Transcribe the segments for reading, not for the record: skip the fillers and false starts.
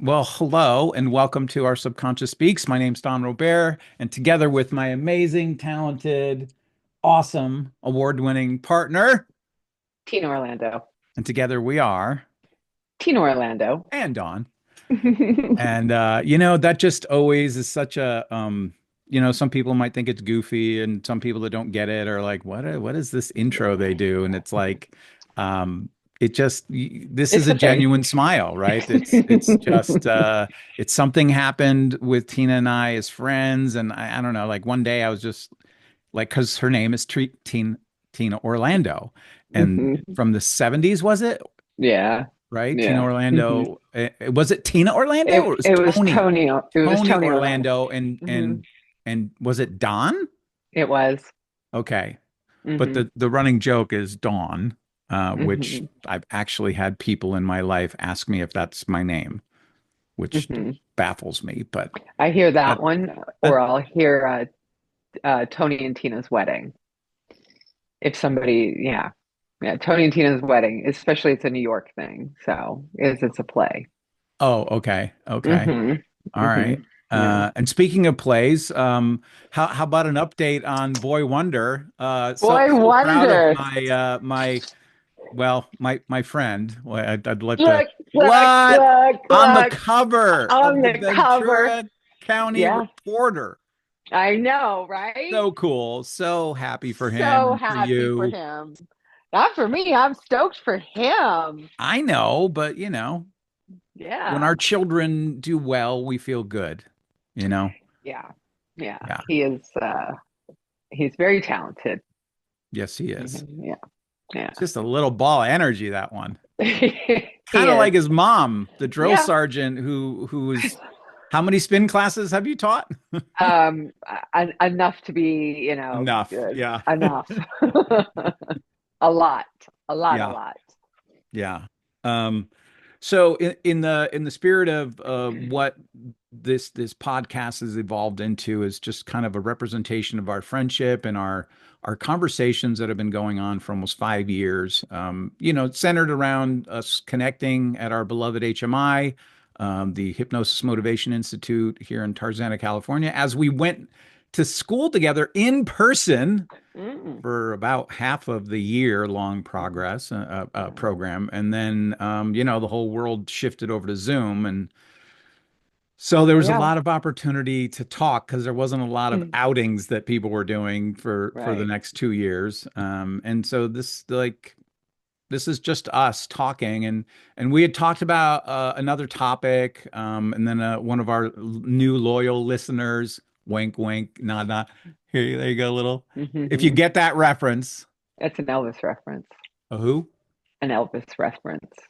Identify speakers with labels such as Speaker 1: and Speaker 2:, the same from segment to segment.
Speaker 1: Well, hello and welcome to our Subconscious Speaks. My name's Don Robert, and together with my amazing, talented, awesome, award-winning partner,
Speaker 2: Tina Orlando.
Speaker 1: and together we are,
Speaker 2: Tina Orlando.
Speaker 1: and Don. And that just always is such a some people might think it's goofy, and some people that don't get it are like, what is this intro they do? And it's like, um, this is
Speaker 2: It's
Speaker 1: a
Speaker 2: a thing.
Speaker 1: genuine smile, right? It's just it's something happened with Tina and I as friends, and I don't know, like one day I was just like, because her name is Tina Orlando, and
Speaker 2: Hmm.
Speaker 1: from the 70s, was it?
Speaker 2: Yeah.
Speaker 1: Right? Tina
Speaker 2: Yeah. Hmm.
Speaker 1: Orlando. Was it Tina Orlando or it was
Speaker 2: It was
Speaker 1: Tony?
Speaker 2: Tony. It was
Speaker 1: Tony
Speaker 2: Tony Orlando.
Speaker 1: Orlando
Speaker 2: Hmm.
Speaker 1: and was it Don?
Speaker 2: It was.
Speaker 1: Okay. But
Speaker 2: Hmm.
Speaker 1: the running joke is Dawn, which
Speaker 2: Hmm.
Speaker 1: I've actually had people in my life ask me if that's my name, which
Speaker 2: Hmm.
Speaker 1: baffles me. But
Speaker 2: I hear
Speaker 1: that,
Speaker 2: that one,
Speaker 1: that
Speaker 2: or I'll hear Tony and Tina's wedding. If somebody, yeah, yeah, Tony and Tina's wedding, especially it's a New York thing, so it's a play.
Speaker 1: oh, okay. Okay.
Speaker 2: Hmm.
Speaker 1: All
Speaker 2: Hmm.
Speaker 1: right.
Speaker 2: Yeah.
Speaker 1: And speaking of plays, how about an update on Boy Wonder?
Speaker 2: Boy
Speaker 1: So proud of
Speaker 2: Wonder.
Speaker 1: my friend. Well, I'd like to
Speaker 2: Look, look,
Speaker 1: what
Speaker 2: look,
Speaker 1: on the
Speaker 2: look.
Speaker 1: cover
Speaker 2: On
Speaker 1: of the
Speaker 2: the cover.
Speaker 1: Ventura County
Speaker 2: Yeah,
Speaker 1: Reporter.
Speaker 2: I know, right?
Speaker 1: So cool. So happy for him
Speaker 2: So
Speaker 1: and for
Speaker 2: happy for
Speaker 1: you.
Speaker 2: him. Not for me. I'm stoked for him.
Speaker 1: I know, but when
Speaker 2: Yeah.
Speaker 1: our children do well, we feel good, you know?
Speaker 2: Yeah. Yeah.
Speaker 1: Yeah.
Speaker 2: He's very talented.
Speaker 1: Yes, he is.
Speaker 2: Mhm. Yeah. Yeah.
Speaker 1: It's just a little ball of energy, that one.
Speaker 2: He
Speaker 1: Kind of
Speaker 2: is.
Speaker 1: like his mom, the drill
Speaker 2: Yeah.
Speaker 1: sergeant who's how many spin classes have you taught?
Speaker 2: Enough to be,
Speaker 1: Enough.
Speaker 2: good.
Speaker 1: Yeah.
Speaker 2: Enough. A lot. A lot, a
Speaker 1: Yeah.
Speaker 2: lot.
Speaker 1: Yeah. Um, so in the spirit of what this podcast has evolved into is just kind of a representation of our friendship and our conversations that have been going on for almost 5 years. Centered around us connecting at our beloved HMI, the Hypnosis Motivation Institute here in Tarzana, California, as we went to school together in person
Speaker 2: Mm.
Speaker 1: for about half of the year long progress
Speaker 2: Yeah.
Speaker 1: program. And then, the whole world shifted over to Zoom. And so there was a
Speaker 2: Yeah.
Speaker 1: lot of opportunity to talk because there wasn't a lot of
Speaker 2: Mm.
Speaker 1: outings that people were doing for the
Speaker 2: Right.
Speaker 1: next 2 years. And so this is just us talking, and we had talked about another topic, and then one of our new loyal listeners, wink, wink, nod, nod. Here, there you go, little. If you
Speaker 2: Hmm.
Speaker 1: get that reference,
Speaker 2: It's an Elvis reference.
Speaker 1: who?
Speaker 2: An Elvis reference.
Speaker 1: It's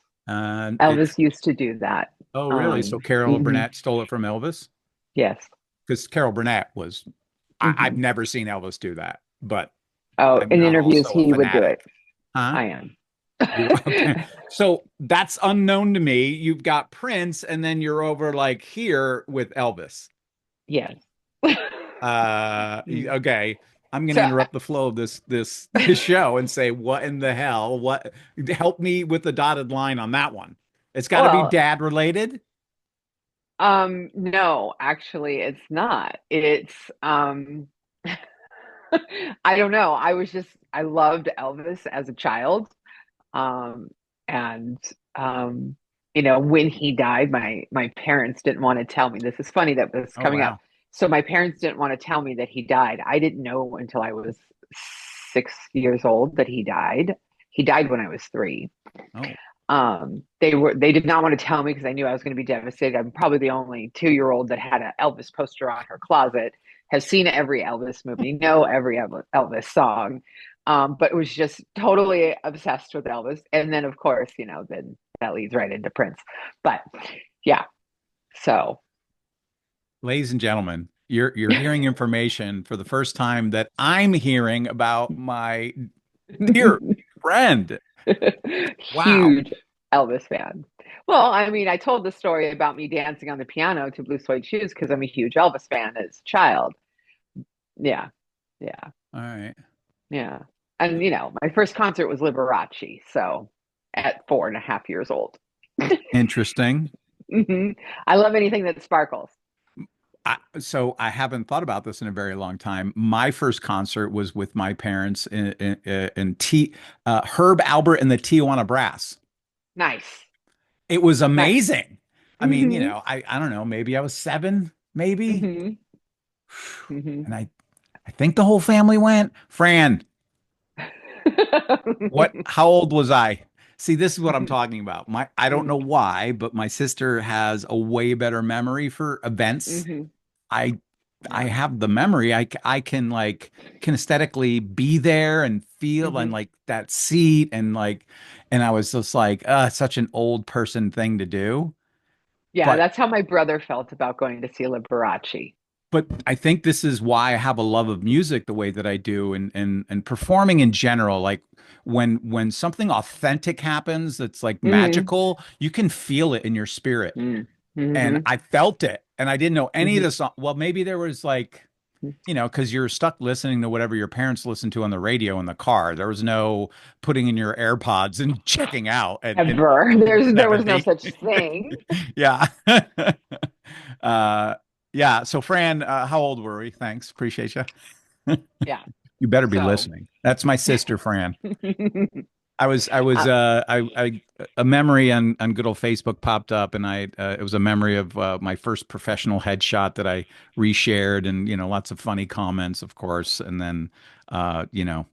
Speaker 2: Elvis used to do that.
Speaker 1: oh really? So Carol
Speaker 2: Mhm.
Speaker 1: Burnett stole it from Elvis
Speaker 2: Yes.
Speaker 1: because Carol Burnett was. I've
Speaker 2: Hmm.
Speaker 1: never seen Elvis do that, but
Speaker 2: Oh,
Speaker 1: I'm
Speaker 2: in
Speaker 1: not
Speaker 2: interviews
Speaker 1: also a
Speaker 2: he would do it.
Speaker 1: fanatic, huh?
Speaker 2: I am.
Speaker 1: You okay? So that's unknown to me. You've got Prince, and then you're over like here with Elvis.
Speaker 2: Yes.
Speaker 1: Okay. I'm gonna
Speaker 2: So,
Speaker 1: interrupt the flow of this show and say, what in the hell? What help me with the dotted line on that one? It's got to be
Speaker 2: well,
Speaker 1: dad related.
Speaker 2: no, actually, it's not. It's I don't know. I loved Elvis as a child. Um, and when he died, my parents didn't want to tell me. This is funny that this is
Speaker 1: Oh
Speaker 2: coming up.
Speaker 1: wow.
Speaker 2: So my parents didn't want to tell me that he died. I didn't know until I was 6 years old that he died. He died when I was three.
Speaker 1: Oh,
Speaker 2: They did not want to tell me because I knew I was going to be devastated. I'm probably the only 2-year-old that had an Elvis poster on her closet, has seen every Elvis movie, know every Elvis song, but was just totally obsessed with Elvis. And then, of course, then that leads right into Prince. But yeah, so
Speaker 1: ladies and gentlemen, you're hearing information for the first time that I'm hearing about my dear friend. Wow.
Speaker 2: huge Elvis fan. Well, I mean, I told the story about me dancing on the piano to Blue Suede Shoes because I'm a huge Elvis fan as a child. Yeah, yeah,
Speaker 1: All right.
Speaker 2: yeah. And my first concert was Liberace, so at 4.5 years old.
Speaker 1: Interesting.
Speaker 2: Hmm. I love anything that sparkles.
Speaker 1: So I haven't thought about this in a very long time. My first concert was with my parents in Herb Albert and the Tijuana Brass.
Speaker 2: Nice.
Speaker 1: It was
Speaker 2: Nice.
Speaker 1: amazing. I mean,
Speaker 2: Hmm.
Speaker 1: I don't know, maybe I was seven, maybe,
Speaker 2: Hmm. hmm
Speaker 1: and I think the whole family went. Fran, what? How old was I? See, this is what I'm talking about. I don't know why, but my sister has a way better memory for events.
Speaker 2: hmm
Speaker 1: I I
Speaker 2: Yeah.
Speaker 1: have the memory. I can like kinesthetically be there and feel and
Speaker 2: hmm
Speaker 1: like that seat and like and I was just like, such an old person thing to do.
Speaker 2: Yeah,
Speaker 1: But
Speaker 2: that's how my brother felt about going to see Liberace.
Speaker 1: but I think this is why I have a love of music the way that I do and performing in general. Like when something authentic happens that's like
Speaker 2: Mm,
Speaker 1: magical, you can feel it in your spirit.
Speaker 2: mm,
Speaker 1: And
Speaker 2: hmm
Speaker 1: I felt it. And I didn't know any of
Speaker 2: hmm
Speaker 1: the song. Well, maybe there was like because you're stuck listening to whatever your parents listen to on the radio in the car. There was no putting in your AirPods and checking out
Speaker 2: Ever.
Speaker 1: in
Speaker 2: There was no
Speaker 1: 70.
Speaker 2: such thing.
Speaker 1: Yeah. uh, yeah. So, Fran, how old were we? Thanks. Appreciate you.
Speaker 2: Yeah.
Speaker 1: You better be
Speaker 2: So,
Speaker 1: listening. That's my sister, Fran.
Speaker 2: uh,
Speaker 1: A memory on good old Facebook popped up, and it was a memory of my first professional headshot that I reshared, and lots of funny comments, of course, and then, you know,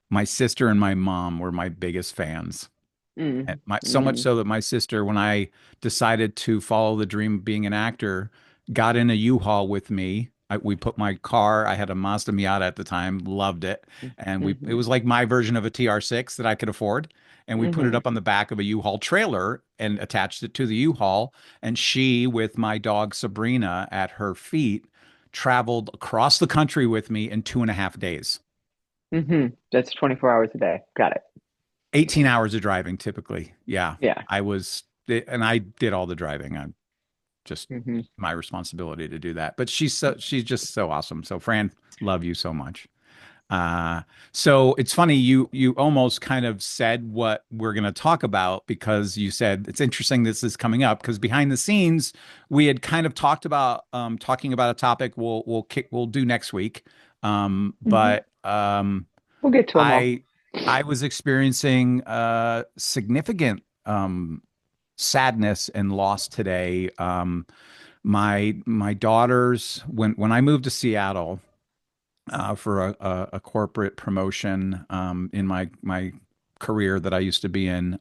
Speaker 1: my sister and my mom were my biggest fans.
Speaker 2: mm,
Speaker 1: So much
Speaker 2: mm,
Speaker 1: so that my sister, when I decided to follow the dream of being an actor, got in a U-Haul with me. We put my car, I had a Mazda Miata at the time, loved it. And it
Speaker 2: hmm
Speaker 1: was like my version of a TR6 that I could afford. And we put it
Speaker 2: hmm
Speaker 1: up on the back of a U-Haul trailer and attached it to the U-Haul. And she, with my dog Sabrina at her feet, traveled across the country with me in 2.5 days.
Speaker 2: That's 24 hours a day. Got it.
Speaker 1: 18 hours of driving typically. Yeah.
Speaker 2: Yeah.
Speaker 1: And I did all the driving. I'm just
Speaker 2: hmm
Speaker 1: my responsibility to do that. But she's just so awesome. So Fran, love you so much. Uh, so it's funny you almost kind of said what we're going to talk about because you said it's interesting this is coming up because behind the scenes we had kind of talked about talking about a topic we'll do next week.
Speaker 2: hmm
Speaker 1: But
Speaker 2: We'll get to them all.
Speaker 1: I I was experiencing significant sadness and loss today. My daughters when I moved to Seattle for a corporate promotion in my career that I used to be in.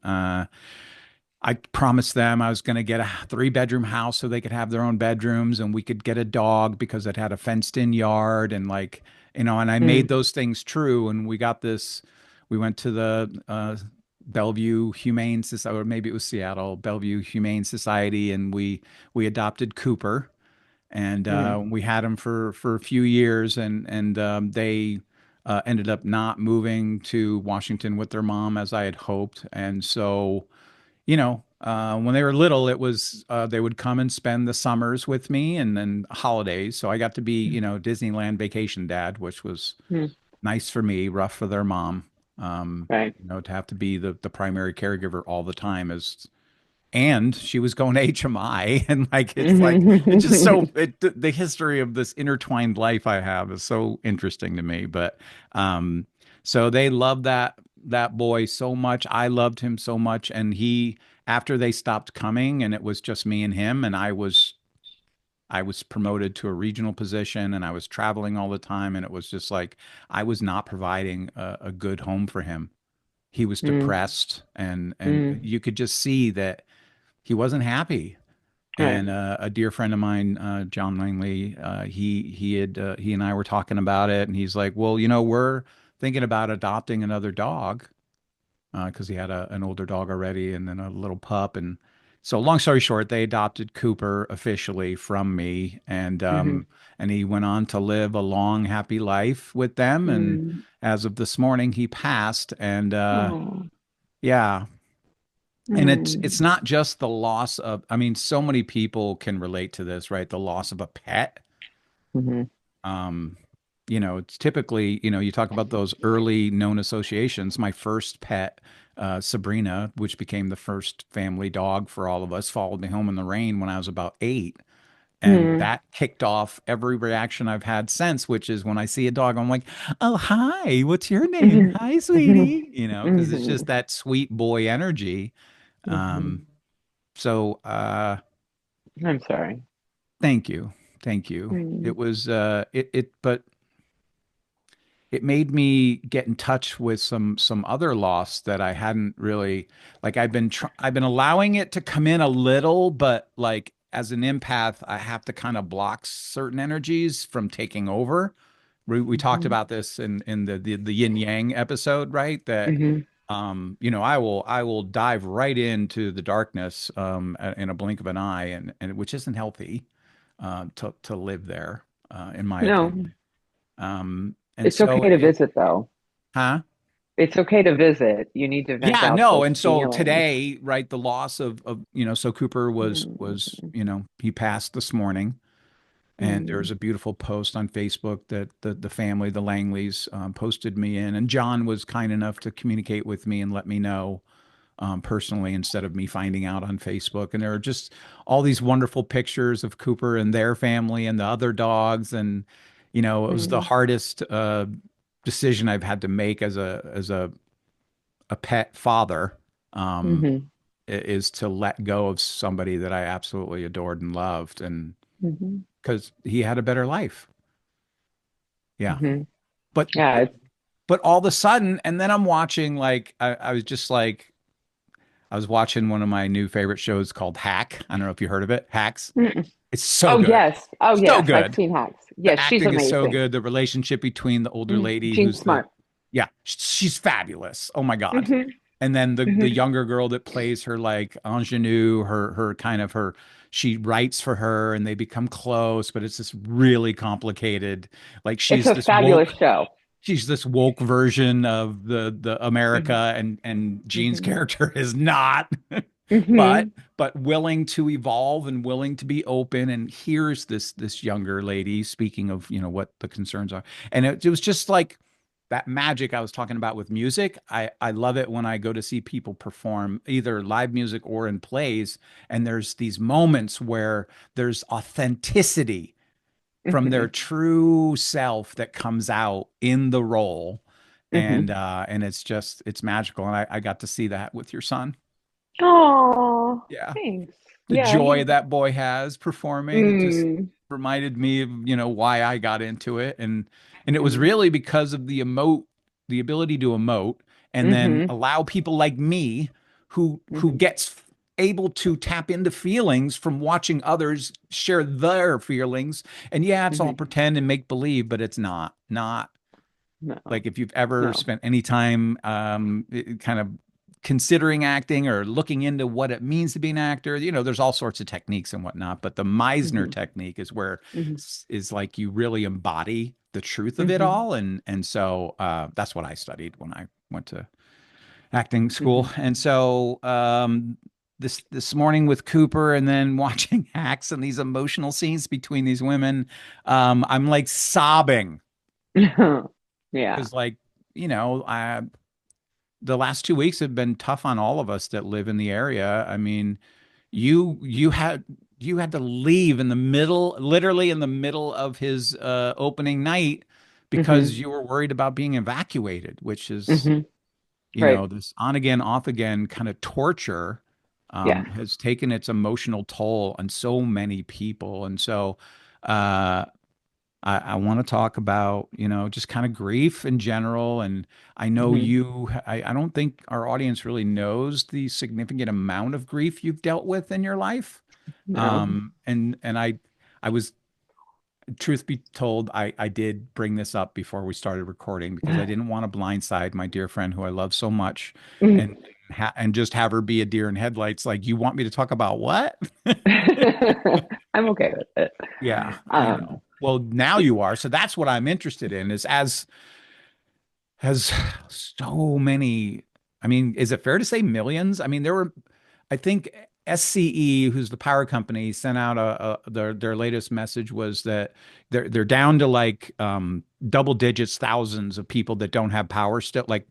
Speaker 1: I promised them I was going to get a 3-bedroom house so they could have their own bedrooms and we could get a dog because it had a fenced in yard and like, and I made
Speaker 2: Mm,
Speaker 1: those things true. And we went to the Bellevue Humane Society, or maybe it was Seattle, Bellevue Humane Society, and we adopted Cooper and
Speaker 2: mm,
Speaker 1: we had him for a few years and they ended up not moving to Washington with their mom as I had hoped. And so when they were little, it was they would come and spend the summers with me and then holidays. So I got to be,
Speaker 2: mm,
Speaker 1: Disneyland vacation dad, which was
Speaker 2: mm.
Speaker 1: nice for me, rough for their mom.
Speaker 2: Right.
Speaker 1: To have to be the primary caregiver all the time is and she was going to HMI and it's just
Speaker 2: hmm
Speaker 1: the history of this intertwined life I have is so interesting to me. But so they loved that boy so much. I loved him so much. And he after they stopped coming and it was just me and him and I was promoted to a regional position and I was traveling all the time and it was just like I was not providing a good home for him. He was
Speaker 2: mm,
Speaker 1: depressed and
Speaker 2: mm.
Speaker 1: you could just see that he wasn't happy.
Speaker 2: Right.
Speaker 1: And a dear friend of mine, John Langley, he and I were talking about it, and he's like, "Well, we're thinking about adopting another dog because he had an older dog already, and then a little pup." And so, long story short, they adopted Cooper officially from me,
Speaker 2: hmm
Speaker 1: and he went on to live a long, happy life with them. And
Speaker 2: Mm.
Speaker 1: as of this morning, he passed. And
Speaker 2: Oh.
Speaker 1: yeah, and it's
Speaker 2: Mm.
Speaker 1: not just the loss of, I mean, so many people can relate to this, right? The loss of a pet.
Speaker 2: hmm
Speaker 1: Um, it's typically, you talk about those early known associations. My first pet, Sabrina, which became the first family dog for all of us, followed me home in the rain when I was about 8. And
Speaker 2: Mm.
Speaker 1: that kicked off every reaction I've had since, which is when I see a dog, I'm like, oh, hi, what's your name?
Speaker 2: Mhm.
Speaker 1: Hi,
Speaker 2: Mhm.
Speaker 1: sweetie. Because it's just
Speaker 2: Mhm.
Speaker 1: that sweet boy energy. Um,
Speaker 2: Mhm.
Speaker 1: so
Speaker 2: I'm sorry.
Speaker 1: thank you. Thank you.
Speaker 2: Mm.
Speaker 1: It was but it made me get in touch with some other loss that I hadn't really, like, I've been allowing it to come in a little, but like as an empath, I have to kind of block certain energies from taking over. We talked
Speaker 2: Mhm.
Speaker 1: about this in the yin yang episode, right? That
Speaker 2: Mhm.
Speaker 1: I will dive right into the darkness in a blink of an eye, and which isn't healthy to live there, in my
Speaker 2: No,
Speaker 1: opinion. And
Speaker 2: it's
Speaker 1: so
Speaker 2: okay to visit though.
Speaker 1: huh?
Speaker 2: It's okay to visit. You need to vent
Speaker 1: Yeah,
Speaker 2: out
Speaker 1: no.
Speaker 2: those
Speaker 1: And so
Speaker 2: feelings.
Speaker 1: today, right, the loss so Cooper was,
Speaker 2: Mhm.
Speaker 1: he passed this morning, and there was
Speaker 2: Mhm.
Speaker 1: a beautiful post on Facebook that the family, the Langleys, posted me in, and John was kind enough to communicate with me and let me know personally instead of me finding out on Facebook. And there are just all these wonderful pictures of Cooper and their family and the other dogs, and it was the
Speaker 2: Mhm.
Speaker 1: hardest decision I've had to make as a pet father, um,
Speaker 2: Mhm.
Speaker 1: is to let go of somebody that I absolutely adored and loved, and
Speaker 2: Mhm.
Speaker 1: because he had a better life. Yeah.
Speaker 2: Mhm.
Speaker 1: But
Speaker 2: Yeah.
Speaker 1: but all of a sudden, and then I'm watching, like, I was just like, I was watching one of my new favorite shows called Hack. I don't know if you heard of it. Hacks.
Speaker 2: Mm-mm.
Speaker 1: It's so
Speaker 2: Oh
Speaker 1: good.
Speaker 2: yes. Oh
Speaker 1: So
Speaker 2: yes. I've
Speaker 1: good.
Speaker 2: seen Hacks.
Speaker 1: The
Speaker 2: Yes, she's
Speaker 1: acting is so
Speaker 2: amazing.
Speaker 1: good. The relationship between the older lady,
Speaker 2: Jean
Speaker 1: who's the,
Speaker 2: Smart.
Speaker 1: yeah, she's fabulous. Oh my God.
Speaker 2: Mhm.
Speaker 1: And then the
Speaker 2: Mhm.
Speaker 1: younger girl that plays her, like, ingenue, her kind of her, she writes for her and they become close, but it's this really complicated, like,
Speaker 2: It's a fabulous show.
Speaker 1: she's this woke version of the
Speaker 2: Mhm.
Speaker 1: America, and Jean's
Speaker 2: Mhm.
Speaker 1: character is not. but
Speaker 2: Mhm.
Speaker 1: but willing to evolve and willing to be open. And here's this younger lady speaking of what the concerns are, and it was just like that magic I was talking about with music. I love it when I go to see people perform either live music or in plays, and there's these moments where there's authenticity from their
Speaker 2: Mhm.
Speaker 1: true self that comes out in the role.
Speaker 2: Mhm.
Speaker 1: And it's magical, and I got to see that with your son.
Speaker 2: Oh,
Speaker 1: Yeah,
Speaker 2: thanks.
Speaker 1: the
Speaker 2: Yeah,
Speaker 1: joy
Speaker 2: he.
Speaker 1: that boy has performing, it just
Speaker 2: Mm.
Speaker 1: reminded me of why I got into it. And it was
Speaker 2: Mhm.
Speaker 1: really because of the ability to emote, and then
Speaker 2: Mhm.
Speaker 1: allow people like me who
Speaker 2: Mhm.
Speaker 1: gets able to tap into feelings from watching others share their feelings. And yeah, it's all
Speaker 2: Mhm.
Speaker 1: pretend and make believe, but it's not
Speaker 2: No.
Speaker 1: like, if you've ever
Speaker 2: No.
Speaker 1: spent any time kind of considering acting or looking into what it means to be an actor, there's all sorts of techniques and whatnot. But the Meisner
Speaker 2: Mhm.
Speaker 1: technique is where
Speaker 2: Mhm.
Speaker 1: is like you really embody the truth of it
Speaker 2: Mhm.
Speaker 1: all. And so that's what I studied when I went to acting school.
Speaker 2: Mhm.
Speaker 1: And so this morning with Cooper, and then watching Hacks and these emotional scenes between these women, I'm like sobbing
Speaker 2: Yeah.
Speaker 1: because, like, I the last 2 weeks have been tough on all of us that live in the area. I mean, you had to leave in the middle, literally in the middle of his opening night, because
Speaker 2: Mhm.
Speaker 1: you were worried about being evacuated, which is,
Speaker 2: Mhm. Right.
Speaker 1: this on again, off again kind of torture,
Speaker 2: Yes.
Speaker 1: has taken its emotional toll on so many people. And so, uh, I want to talk about, just kind of grief in general. And I know
Speaker 2: Mhm.
Speaker 1: I don't think our audience really knows the significant amount of grief you've dealt with in your life.
Speaker 2: No.
Speaker 1: And I was, truth be told, I did bring this up before we started recording, because I didn't want to blindside my dear friend who I love so much, and
Speaker 2: Mhm.
Speaker 1: and just have her be a deer in headlights. Like, you want me to talk about what?
Speaker 2: I'm okay with it.
Speaker 1: Yeah, I
Speaker 2: Um,
Speaker 1: know. Well, now you are. So that's what I'm interested in, is as has so many, I mean, is it fair to say millions? I mean, there were, I think SCE, who's the power company, sent out their latest message was that they're down to like double digits, thousands of people that don't have power still, like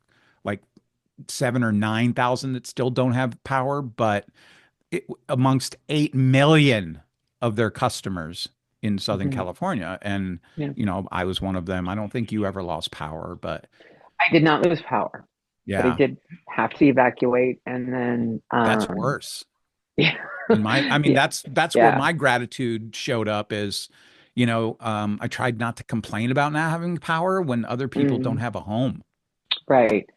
Speaker 1: 7 or 9 thousand that still don't have power, but amongst 8 million of their customers in Southern
Speaker 2: Hmm.
Speaker 1: California. And,
Speaker 2: Yeah.
Speaker 1: I was one of them. I don't think you ever lost power, but
Speaker 2: I did not lose power, but I
Speaker 1: yeah,
Speaker 2: did have to evacuate. And then,
Speaker 1: that's worse.
Speaker 2: yeah,
Speaker 1: I mean,
Speaker 2: yeah,
Speaker 1: that's where
Speaker 2: yeah.
Speaker 1: my gratitude showed up is, I tried not to complain about not having power when other people don't
Speaker 2: Mm,
Speaker 1: have a home.
Speaker 2: right,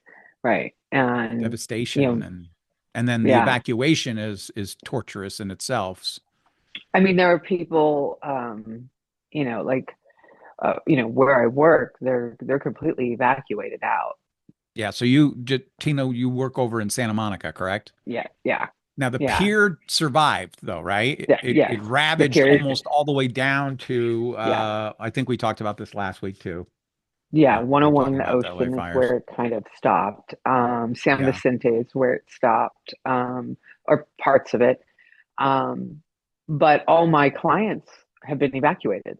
Speaker 2: right. And, you
Speaker 1: Devastation
Speaker 2: know,
Speaker 1: and then the
Speaker 2: yeah.
Speaker 1: evacuation is torturous in itself.
Speaker 2: I mean, there are people, like, where I work, they're completely evacuated out.
Speaker 1: Yeah, so Tino, you work over in Santa Monica, correct?
Speaker 2: Yeah, yeah,
Speaker 1: Now the
Speaker 2: yeah,
Speaker 1: pier survived though, right?
Speaker 2: yeah,
Speaker 1: It
Speaker 2: yes. The
Speaker 1: ravaged
Speaker 2: period,
Speaker 1: almost all the way down to
Speaker 2: yeah,
Speaker 1: I think we talked about this last week too.
Speaker 2: yeah.
Speaker 1: We were talking
Speaker 2: 101
Speaker 1: about the LA
Speaker 2: Ocean is
Speaker 1: fires.
Speaker 2: where it kind of stopped. San
Speaker 1: Yeah.
Speaker 2: Vicente is where it stopped, or parts of it. Um, but all my clients have been evacuated.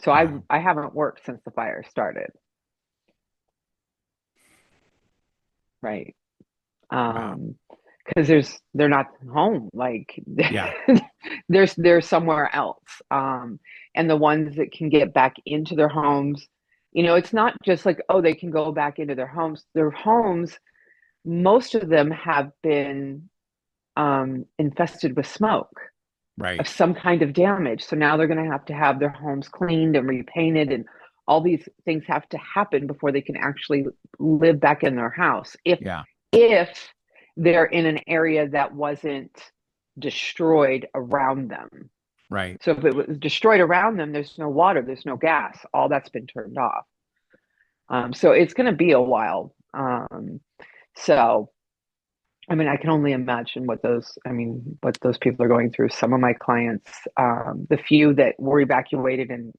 Speaker 2: So
Speaker 1: Wow.
Speaker 2: I haven't worked since the fire started, right?
Speaker 1: Wow.
Speaker 2: Um, because they're not home. Like
Speaker 1: Yeah.
Speaker 2: they're somewhere else. And the ones that can get back into their homes, it's not just like, oh, they can go back into their homes. Their homes, most of them have been infested with smoke
Speaker 1: Right.
Speaker 2: of some kind of damage. So now they're going to have their homes cleaned and repainted, and all these things have to happen before they can actually live back in their house.
Speaker 1: Yeah.
Speaker 2: If they're in an area that wasn't destroyed around them.
Speaker 1: Right.
Speaker 2: So if it was destroyed around them, there's no water, there's no gas, all that's been turned off. So it's going to be a while. So I mean, I can only imagine what those people are going through. Some of my clients, the few that were evacuated and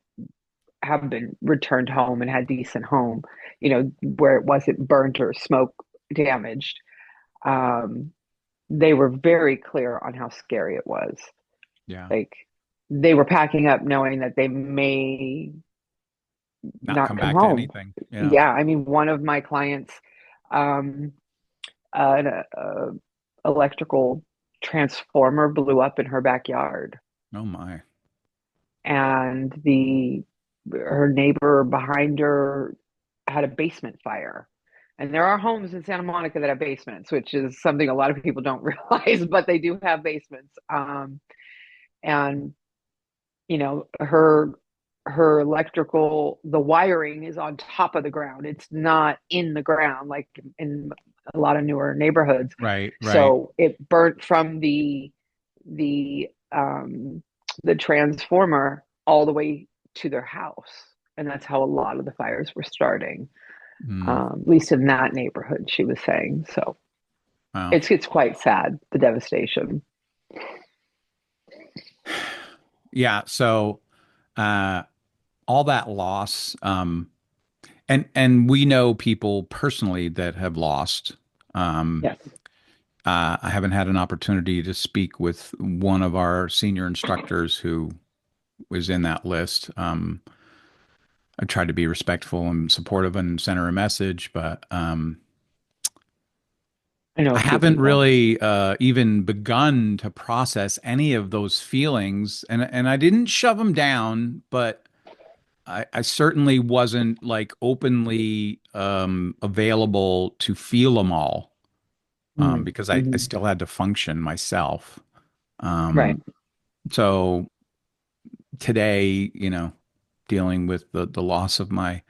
Speaker 2: have been returned home and had decent home, where it wasn't burnt or smoke damaged, um, they were very clear on how scary it was.
Speaker 1: Yeah.
Speaker 2: Like they were packing up knowing that they may
Speaker 1: Not
Speaker 2: not
Speaker 1: come
Speaker 2: come
Speaker 1: back to
Speaker 2: home.
Speaker 1: anything. Yeah.
Speaker 2: Yeah, I mean, one of my clients, um, an electrical transformer blew up in her backyard,
Speaker 1: Oh my.
Speaker 2: and the her neighbor behind her had a basement fire. And there are homes in Santa Monica that have basements, which is something a lot of people don't realize, but they do have basements. And her electrical, the wiring is on top of the ground. It's not in the ground like in a lot of newer neighborhoods.
Speaker 1: Right. Right.
Speaker 2: So it burnt from the um the transformer all the way to their house. And that's how a lot of the fires were starting.
Speaker 1: Mm.
Speaker 2: At least in that neighborhood, she was saying. So
Speaker 1: Wow.
Speaker 2: it's quite sad, the devastation.
Speaker 1: Yeah. So uh all that loss, and we know people personally that have lost. Um,
Speaker 2: Yes.
Speaker 1: I haven't had an opportunity to speak with one of our senior instructors who was in that list. I tried to be respectful and supportive and send her a message, but
Speaker 2: I know
Speaker 1: I
Speaker 2: a few
Speaker 1: haven't
Speaker 2: people.
Speaker 1: really even begun to process any of those feelings, and I didn't shove them down, but I certainly wasn't like openly available to feel them all because I
Speaker 2: Mm-hmm.
Speaker 1: still had to function myself.
Speaker 2: Right.
Speaker 1: Um, so today, dealing with the loss of my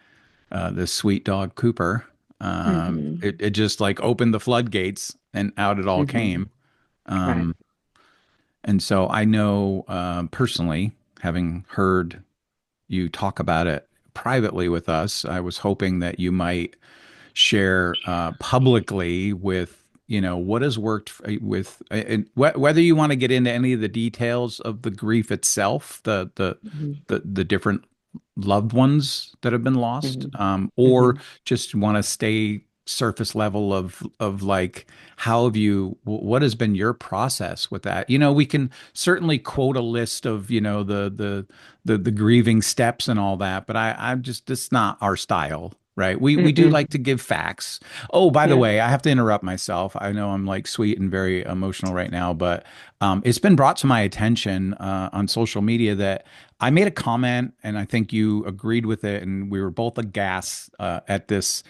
Speaker 1: this sweet dog Cooper,
Speaker 2: Mm-hmm.
Speaker 1: it just like opened the floodgates and out it all
Speaker 2: Mm-hmm.
Speaker 1: came.
Speaker 2: Right.
Speaker 1: Um, and so I know personally, having heard you talk about it privately with us, I was hoping that you might share publicly with what has worked with and whether you want to get into any of the details of the grief itself,
Speaker 2: Mm-hmm.
Speaker 1: the different loved ones that have been lost,
Speaker 2: Mm-hmm.
Speaker 1: or
Speaker 2: Mm-hmm.
Speaker 1: just want to stay. surface level of like how have you what has been your process with that? We can certainly quote a list of, the grieving steps and all that, but I'm just it's not our style, right? We do
Speaker 2: Mm-mm.
Speaker 1: like to give facts. Oh, by the
Speaker 2: Yeah.
Speaker 1: way, I have to interrupt myself. I know I'm like sweet and very emotional right now, but it's been brought to my attention on social media that I made a comment, and I think you agreed with it, and we were both aghast at this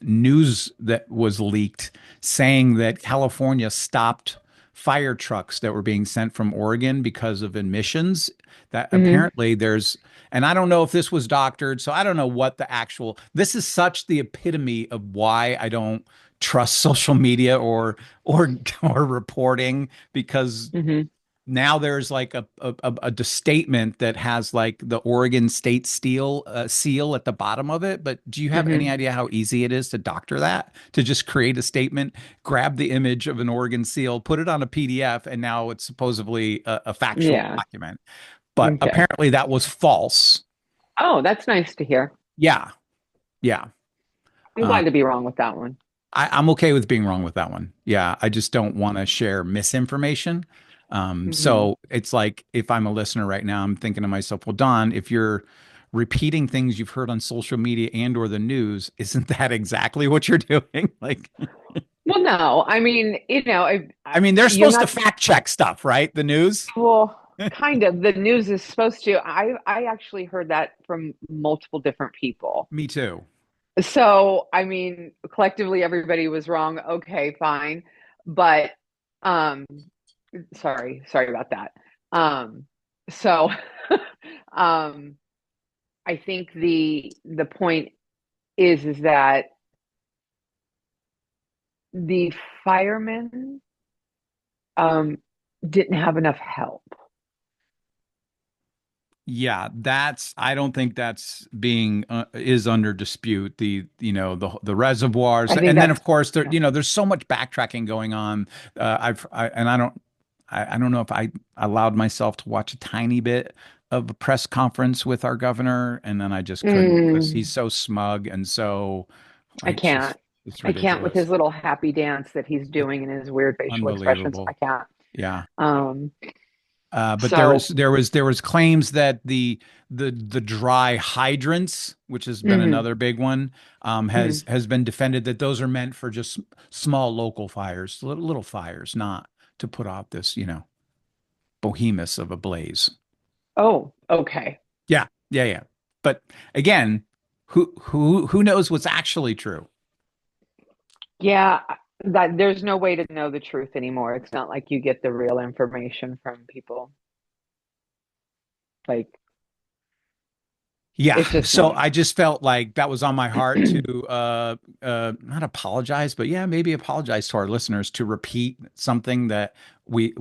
Speaker 1: news that was leaked saying that California stopped fire trucks that were being sent from Oregon because of emissions. That
Speaker 2: Hmm.
Speaker 1: apparently there's, and I don't know if this was doctored, so I don't know what the actual. This is such the epitome of why I don't trust social media or reporting, because
Speaker 2: Hmm.
Speaker 1: now there's like a statement that has like the Oregon State Steel seal at the bottom of it. But do you have any
Speaker 2: Hmm.
Speaker 1: idea how easy it is to doctor that? To just create a statement, grab the image of an Oregon seal, put it on a PDF, and now it's supposedly a factual
Speaker 2: Yeah.
Speaker 1: document. But
Speaker 2: Okay.
Speaker 1: apparently that was false.
Speaker 2: Oh, that's nice to hear.
Speaker 1: Yeah, yeah.
Speaker 2: I'm
Speaker 1: Uh,
Speaker 2: glad to be wrong with that one.
Speaker 1: I'm okay with being wrong with that one. Yeah, I just don't want to share misinformation.
Speaker 2: Hmm.
Speaker 1: So it's like if I'm a listener right now, I'm thinking to myself, well, Don, if you're repeating things you've heard on social media and or the news, isn't that exactly what you're doing? Like,
Speaker 2: Well, no, I mean,
Speaker 1: I mean, they're
Speaker 2: you're
Speaker 1: supposed to
Speaker 2: not,
Speaker 1: fact check stuff, right? The news.
Speaker 2: well, kind of. The news is supposed to. I actually heard that from multiple different people.
Speaker 1: Me too.
Speaker 2: So, I mean, collectively, everybody was wrong. Okay, fine. But, um, sorry about that. Um, so, um, I think the point is that the firemen um didn't have enough help.
Speaker 1: Yeah, I don't think that's being is under dispute. The reservoirs,
Speaker 2: I think
Speaker 1: and then of
Speaker 2: that's
Speaker 1: course
Speaker 2: yeah.
Speaker 1: there's so much backtracking going on. And I don't know if I allowed myself to watch a tiny bit of a press conference with our governor, and then I just couldn't because he's
Speaker 2: Mm,
Speaker 1: so smug and so
Speaker 2: I
Speaker 1: it's just
Speaker 2: can't.
Speaker 1: it's
Speaker 2: I can't with
Speaker 1: ridiculous.
Speaker 2: his little happy dance that he's
Speaker 1: It,
Speaker 2: doing and his weird facial expressions. I
Speaker 1: unbelievable.
Speaker 2: can't.
Speaker 1: Yeah.
Speaker 2: Um,
Speaker 1: But there was
Speaker 2: so
Speaker 1: claims that the dry hydrants, which has been
Speaker 2: mhm,
Speaker 1: another big one,
Speaker 2: mhm.
Speaker 1: has been defended that those are meant for just small local fires, little fires, not to put out this, behemoths of a blaze.
Speaker 2: Oh, okay.
Speaker 1: Yeah, yeah, yeah. But again, who knows what's actually true?
Speaker 2: Yeah, that there's no way to know the truth anymore. It's not like you get the real information from people. Like
Speaker 1: Yeah,
Speaker 2: it's just
Speaker 1: so
Speaker 2: not.
Speaker 1: I just felt like that was on my heart to not apologize, but yeah, maybe apologize to our listeners to repeat something that we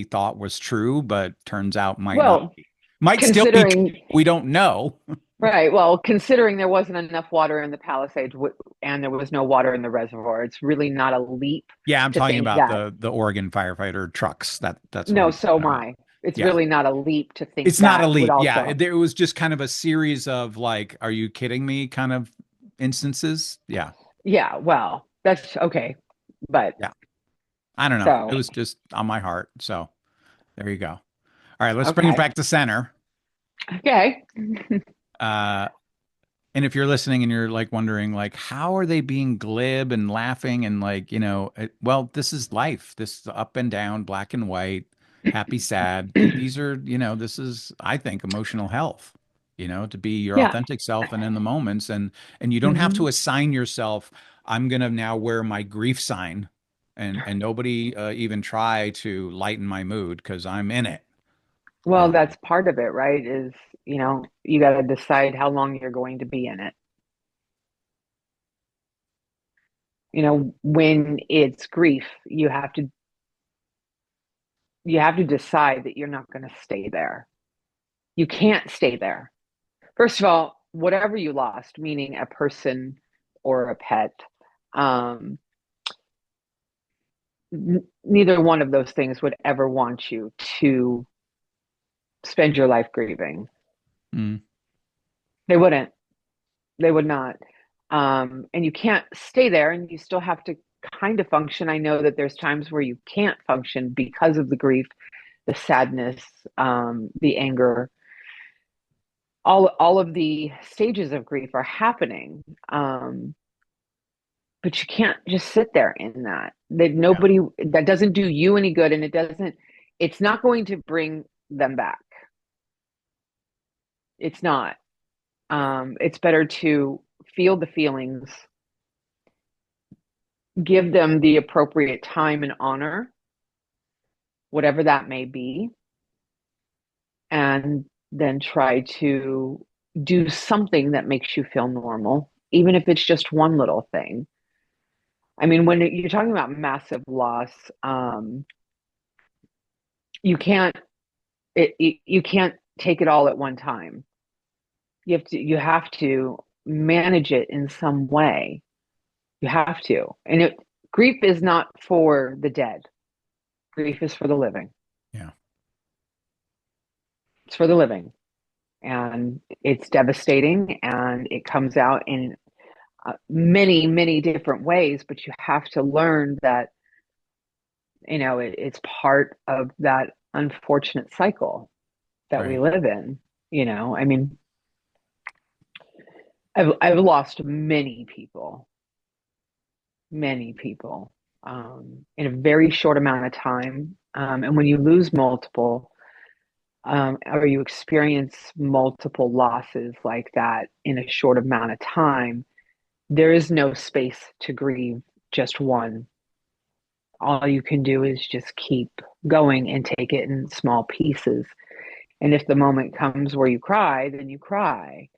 Speaker 1: thought was true, but turns out might not
Speaker 2: Well,
Speaker 1: be. Might still be true.
Speaker 2: considering
Speaker 1: We don't know.
Speaker 2: right. Well, considering there wasn't enough water in the Palisades and there was no water in the reservoir, it's really not a leap
Speaker 1: Yeah, I'm
Speaker 2: to
Speaker 1: talking
Speaker 2: think
Speaker 1: about
Speaker 2: that.
Speaker 1: the Oregon firefighter trucks. That's what
Speaker 2: No,
Speaker 1: I'm
Speaker 2: so
Speaker 1: talking
Speaker 2: am
Speaker 1: about.
Speaker 2: I. It's
Speaker 1: Yeah.
Speaker 2: really not a leap to think
Speaker 1: It's not a
Speaker 2: that would
Speaker 1: leap. Yeah,
Speaker 2: also.
Speaker 1: it was just kind of a series of like, are you kidding me kind of instances. Yeah.
Speaker 2: Yeah, well, that's okay. But
Speaker 1: Yeah. I don't know. It
Speaker 2: so,
Speaker 1: was just on my heart. So there you go. All right, let's bring it
Speaker 2: okay.
Speaker 1: back to center.
Speaker 2: Okay.
Speaker 1: Uh, and if you're listening and you're like wondering, like, how are they being glib and laughing and like, well, this is life. This is up and down, black and white, happy, sad. These are, this is, I think, emotional health. To be your
Speaker 2: Yeah.
Speaker 1: authentic self and in the moments, and you don't have to
Speaker 2: Hmm.
Speaker 1: assign yourself. I'm gonna now wear my grief sign, and nobody even try to lighten my mood because I'm in it.
Speaker 2: Well,
Speaker 1: Um,
Speaker 2: that's part of it, right? Is, you got to decide how long you're going to be in it. When it's grief, you have to decide that you're not going to stay there. You can't stay there. First of all, whatever you lost, meaning a person or a pet, um, neither one of those things would ever want you to spend your life grieving.
Speaker 1: mm,
Speaker 2: They wouldn't. They would not. And you can't stay there, and you still have to kind of function. I know that there's times where you can't function because of the grief, the sadness, the anger. All of the stages of grief are happening. But you can't just sit there in that. That
Speaker 1: Yeah.
Speaker 2: nobody, that doesn't do you any good, and it's not going to bring them back. It's not. It's better to feel the feelings, give them the appropriate time and honor, whatever that may be, and then try to do something that makes you feel normal, even if it's just one little thing. I mean, when you're talking about massive loss, you can't you can't take it all at one time. You have to manage it in some way. You have to. And grief is not for the dead. Grief is for the living.
Speaker 1: Yeah.
Speaker 2: It's for the living. And it's devastating, and it comes out in many, many different ways, but you have to learn that, it's part of that unfortunate cycle that we
Speaker 1: Right.
Speaker 2: live in. I mean, I've lost many people, in a very short amount of time. And when you lose multiple, or you experience multiple losses like that in a short amount of time, there is no space to grieve just one. All you can do is just keep going and take it in small pieces. And if the moment comes where you cry, then you cry,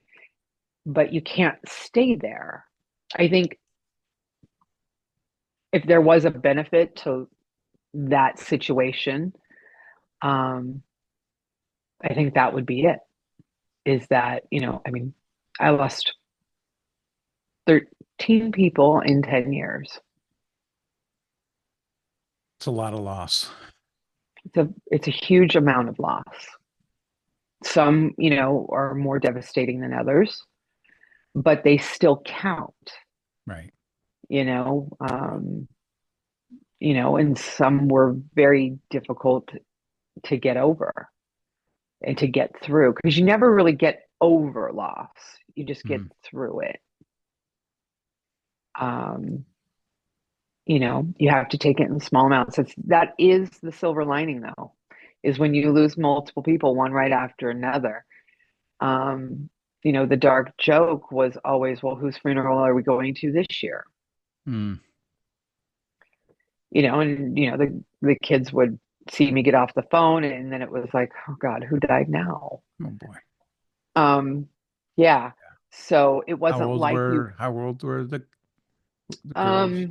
Speaker 2: but you can't stay there. I think if there was a benefit to that situation, um, I think that would be it. Is that, I mean, I lost 13 people in 10 years.
Speaker 1: It's a lot of loss.
Speaker 2: It's a huge amount of loss. Some, are more devastating than others, but they still count,
Speaker 1: Right.
Speaker 2: you know. And some were very difficult to get over and to get through, because you never really get over loss. You just get
Speaker 1: Mm.
Speaker 2: through it. Um, you have to take it in small amounts. That is the silver lining, though, is when you lose multiple people, one right after another. Um, the dark joke was always, well, whose funeral are we going to this year?
Speaker 1: Mm.
Speaker 2: And the kids would see me get off the phone, and then it was like, oh God, who died now?
Speaker 1: Oh boy.
Speaker 2: Um, yeah. So it wasn't like you,
Speaker 1: How old were the girls?
Speaker 2: um,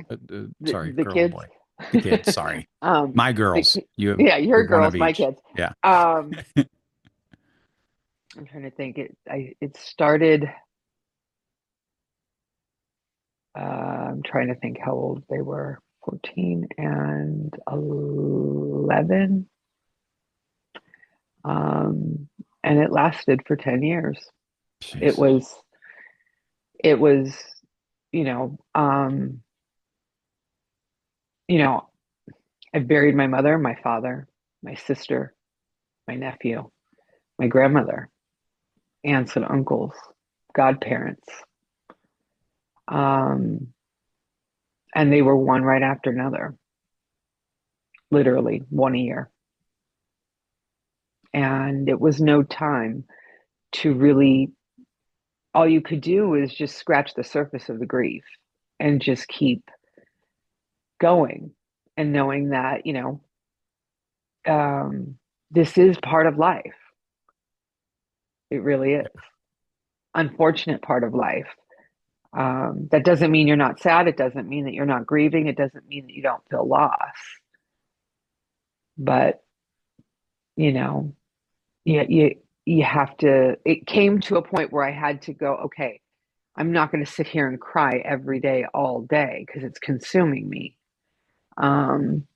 Speaker 1: Sorry,
Speaker 2: the
Speaker 1: girl and
Speaker 2: kids,
Speaker 1: boy. The kids, sorry.
Speaker 2: um,
Speaker 1: My girls.
Speaker 2: yeah,
Speaker 1: You
Speaker 2: your
Speaker 1: have one
Speaker 2: girls,
Speaker 1: of
Speaker 2: my
Speaker 1: each.
Speaker 2: kids.
Speaker 1: Yeah.
Speaker 2: Um, I'm trying to think. It started. I'm trying to think how old they were. 14 and 11. Um, and it lasted for 10 years. It
Speaker 1: Jeez.
Speaker 2: was, it was, you know, um, you know, I buried my mother, my father, my sister, my nephew, my grandmother, aunts and uncles, godparents. Um, and they were one right after another, literally one a year. And it was no time to really, all you could do is just scratch the surface of the grief and just keep going, and knowing that, um, this is part of life. It really is. Unfortunate part of life. That doesn't mean you're not sad. It doesn't mean that you're not grieving. It doesn't mean that you don't feel loss. But, you know, you have to, it came to a point where I had to go, okay, I'm not going to sit here and cry every day, all day, because it's consuming me. Um,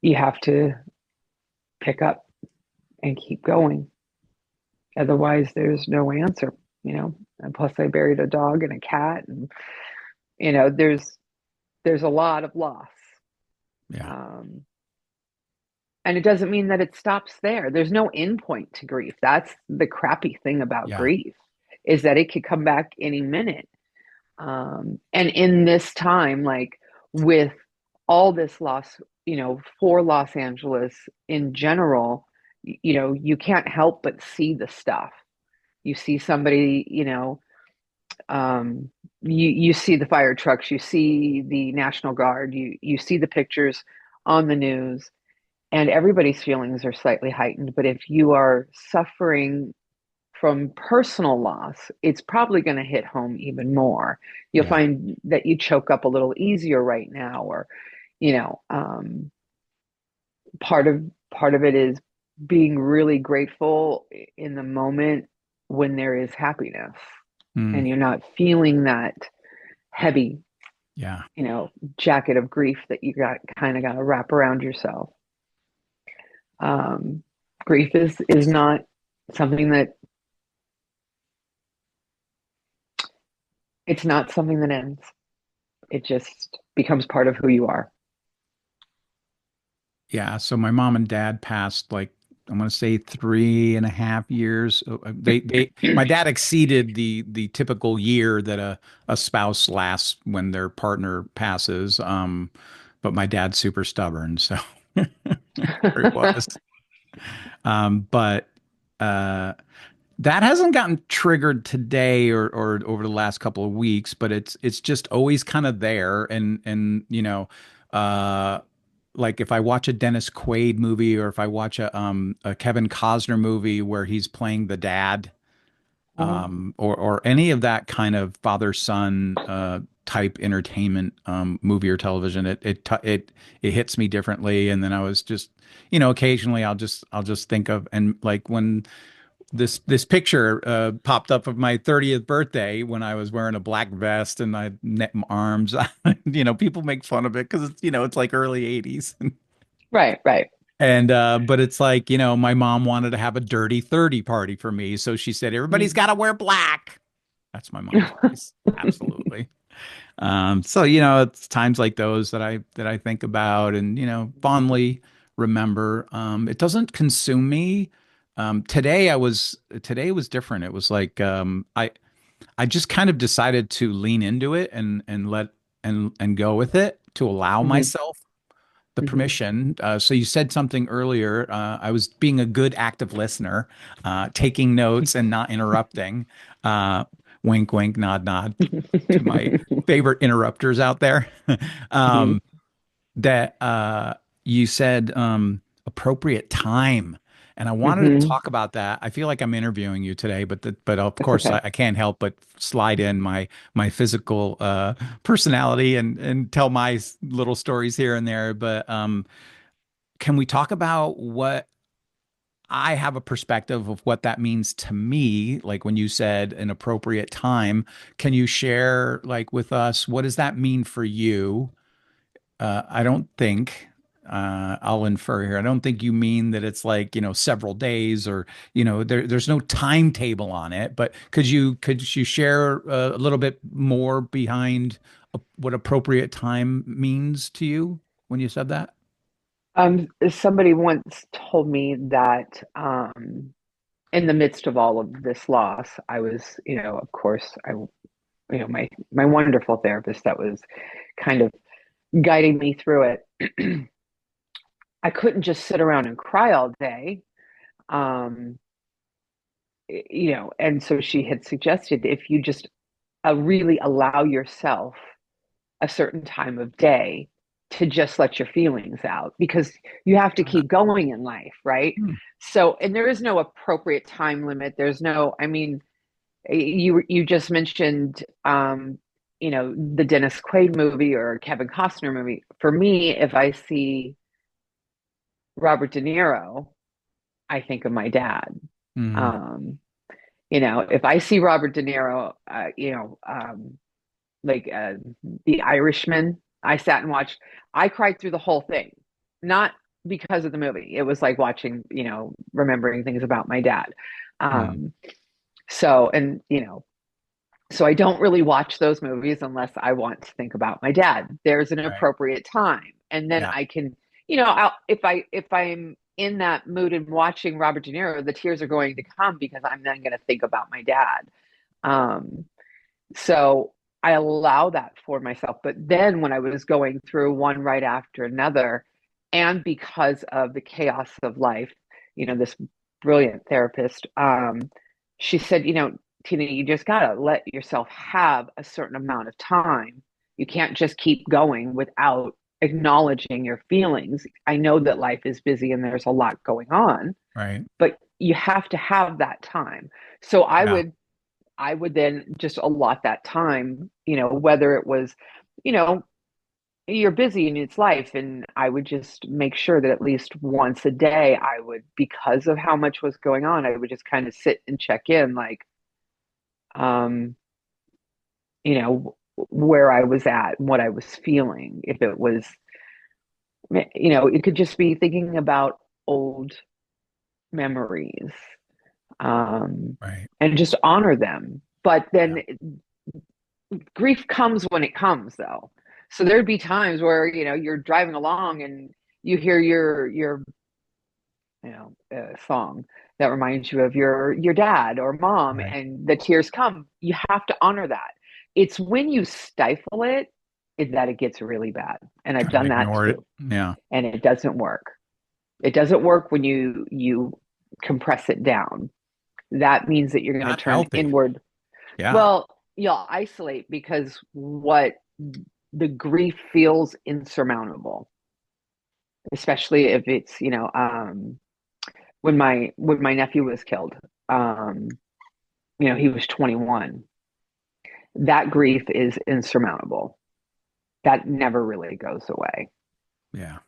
Speaker 2: you have to pick up and keep going. Otherwise, there's no answer, you know? And plus I buried a dog and a cat, and you know, there's a lot of loss.
Speaker 1: Yeah.
Speaker 2: Um, and it doesn't mean that it stops there. There's no end point to grief. That's the crappy thing about
Speaker 1: Yeah.
Speaker 2: grief, is that it could come back any minute. And in this time, like with all this loss, you know, for Los Angeles in general, you know, you can't help but see the stuff. You see somebody, you know, you see the fire trucks, you see the National Guard, you see the pictures on the news, and everybody's feelings are slightly heightened. But if you are suffering from personal loss, it's probably going to hit home even more. You'll
Speaker 1: Yeah.
Speaker 2: find that you choke up a little easier right now, or you know, part of part of it is being really grateful in the moment when there is happiness,
Speaker 1: Mm.
Speaker 2: and you're not feeling that heavy,
Speaker 1: Yeah.
Speaker 2: you know, jacket of grief that you got kind of got to wrap around yourself. Um, Grief is not something that it's not something that ends. It just becomes part of who you are.
Speaker 1: Yeah. So my mom and dad passed like I'm gonna say 3.5 years. My dad exceeded the typical year that a spouse lasts when their partner passes. But my dad's super stubborn, so there it was. But uh, that hasn't gotten triggered today or over the last couple of weeks, but it's just always kind of there. And uh, like if I watch a Dennis Quaid movie or if I watch a Kevin Costner movie where he's playing the dad,
Speaker 2: Mhm.
Speaker 1: or any of that kind of father son type entertainment movie or television, it hits me differently. And then I was just, occasionally I'll just think of, and like when this picture popped up of my 30th birthday when I was wearing a black vest and I net my arms. People make fun of it because it's like early 80s.
Speaker 2: Right, right.
Speaker 1: And but it's like, my mom wanted to have a dirty 30 party for me. So she said, everybody's got to wear black. That's my mom's voice. Absolutely. So it's times like those that I think about and fondly remember. It doesn't consume me. Today was different. It was like I just kind of decided to lean into it and go with it to allow
Speaker 2: Hmm.
Speaker 1: myself the
Speaker 2: Hmm.
Speaker 1: permission. So you said something earlier. I was being a good active listener, taking notes and not interrupting. Uh, Wink, wink, nod, nod to my favorite interrupters out there.
Speaker 2: Hmm.
Speaker 1: um, that you said appropriate time. And I wanted to
Speaker 2: Hmm.
Speaker 1: talk about that. I feel like I'm interviewing you today, but of
Speaker 2: That's
Speaker 1: course I,
Speaker 2: okay.
Speaker 1: I can't help but slide in my physical personality and tell my little stories here and there. But can we talk about what I have a perspective of what that means to me? Like when you said an appropriate time, can you share like with us what does that mean for you? I don't think I'll infer here. I don't think you mean that it's like, several days or, there's no timetable on it, but could you share a little bit more behind what appropriate time means to you when you said that?
Speaker 2: Somebody once told me that in the midst of all of this loss, I was, you know, of course, my wonderful therapist that was kind of guiding me through it. I couldn't just sit around and cry all day. Um, you know, and so she had suggested if you just really allow yourself a certain time of day to just let your feelings out, because you have to keep going in life, right?
Speaker 1: Hmm.
Speaker 2: So, and there is no appropriate time limit. There's no, I mean, you just mentioned you know, the Dennis Quaid movie or Kevin Costner movie. For me, if I see Robert De Niro, I think of my dad.
Speaker 1: Hmm.
Speaker 2: Um, you know, if I see Robert De Niro, like The Irishman, I sat and watched. I cried through the whole thing, not because of the movie. It was like watching, you know, remembering things about my dad.
Speaker 1: Hmm.
Speaker 2: Um, so, and you know, So I don't really watch those movies unless I want to think about my dad. There's an
Speaker 1: Right.
Speaker 2: appropriate time. And then
Speaker 1: Yeah.
Speaker 2: I can, if I'm in that mood and watching Robert De Niro, the tears are going to come because I'm then going to think about my dad. Um, so I allow that for myself. But then when I was going through one right after another, and because of the chaos of life, this brilliant therapist, she said, Tina, you just got to let yourself have a certain amount of time. You can't just keep going without acknowledging your feelings. I know that life is busy and there's a lot going on,
Speaker 1: Right.
Speaker 2: but you have to have that time. So
Speaker 1: Yeah.
Speaker 2: I would then just allot that time, whether it was, you know, you're busy and it's life. And I would just make sure that at least once a day, I would, because of how much was going on, I would just kind of sit and check in, like, um, where I was at and what I was feeling. If it was, it could just be thinking about old memories, um,
Speaker 1: Right.
Speaker 2: and just honor them. But
Speaker 1: Yeah.
Speaker 2: then grief comes when it comes, though. So there'd be times where you're driving along and you hear your song that reminds you of your dad or mom,
Speaker 1: Right.
Speaker 2: and the tears come. You have to honor that. It's when you stifle it that it gets really bad, and I've
Speaker 1: Kind of
Speaker 2: done that
Speaker 1: ignore it.
Speaker 2: too,
Speaker 1: Yeah.
Speaker 2: and it doesn't work. It doesn't work when you compress it down. That means that you're going to
Speaker 1: Not
Speaker 2: turn
Speaker 1: healthy.
Speaker 2: inward.
Speaker 1: Yeah.
Speaker 2: Well, you'll isolate because what the grief feels insurmountable, especially if it's, when my nephew was killed, um, he was 21. That grief is insurmountable. That never really goes away.
Speaker 1: Yeah.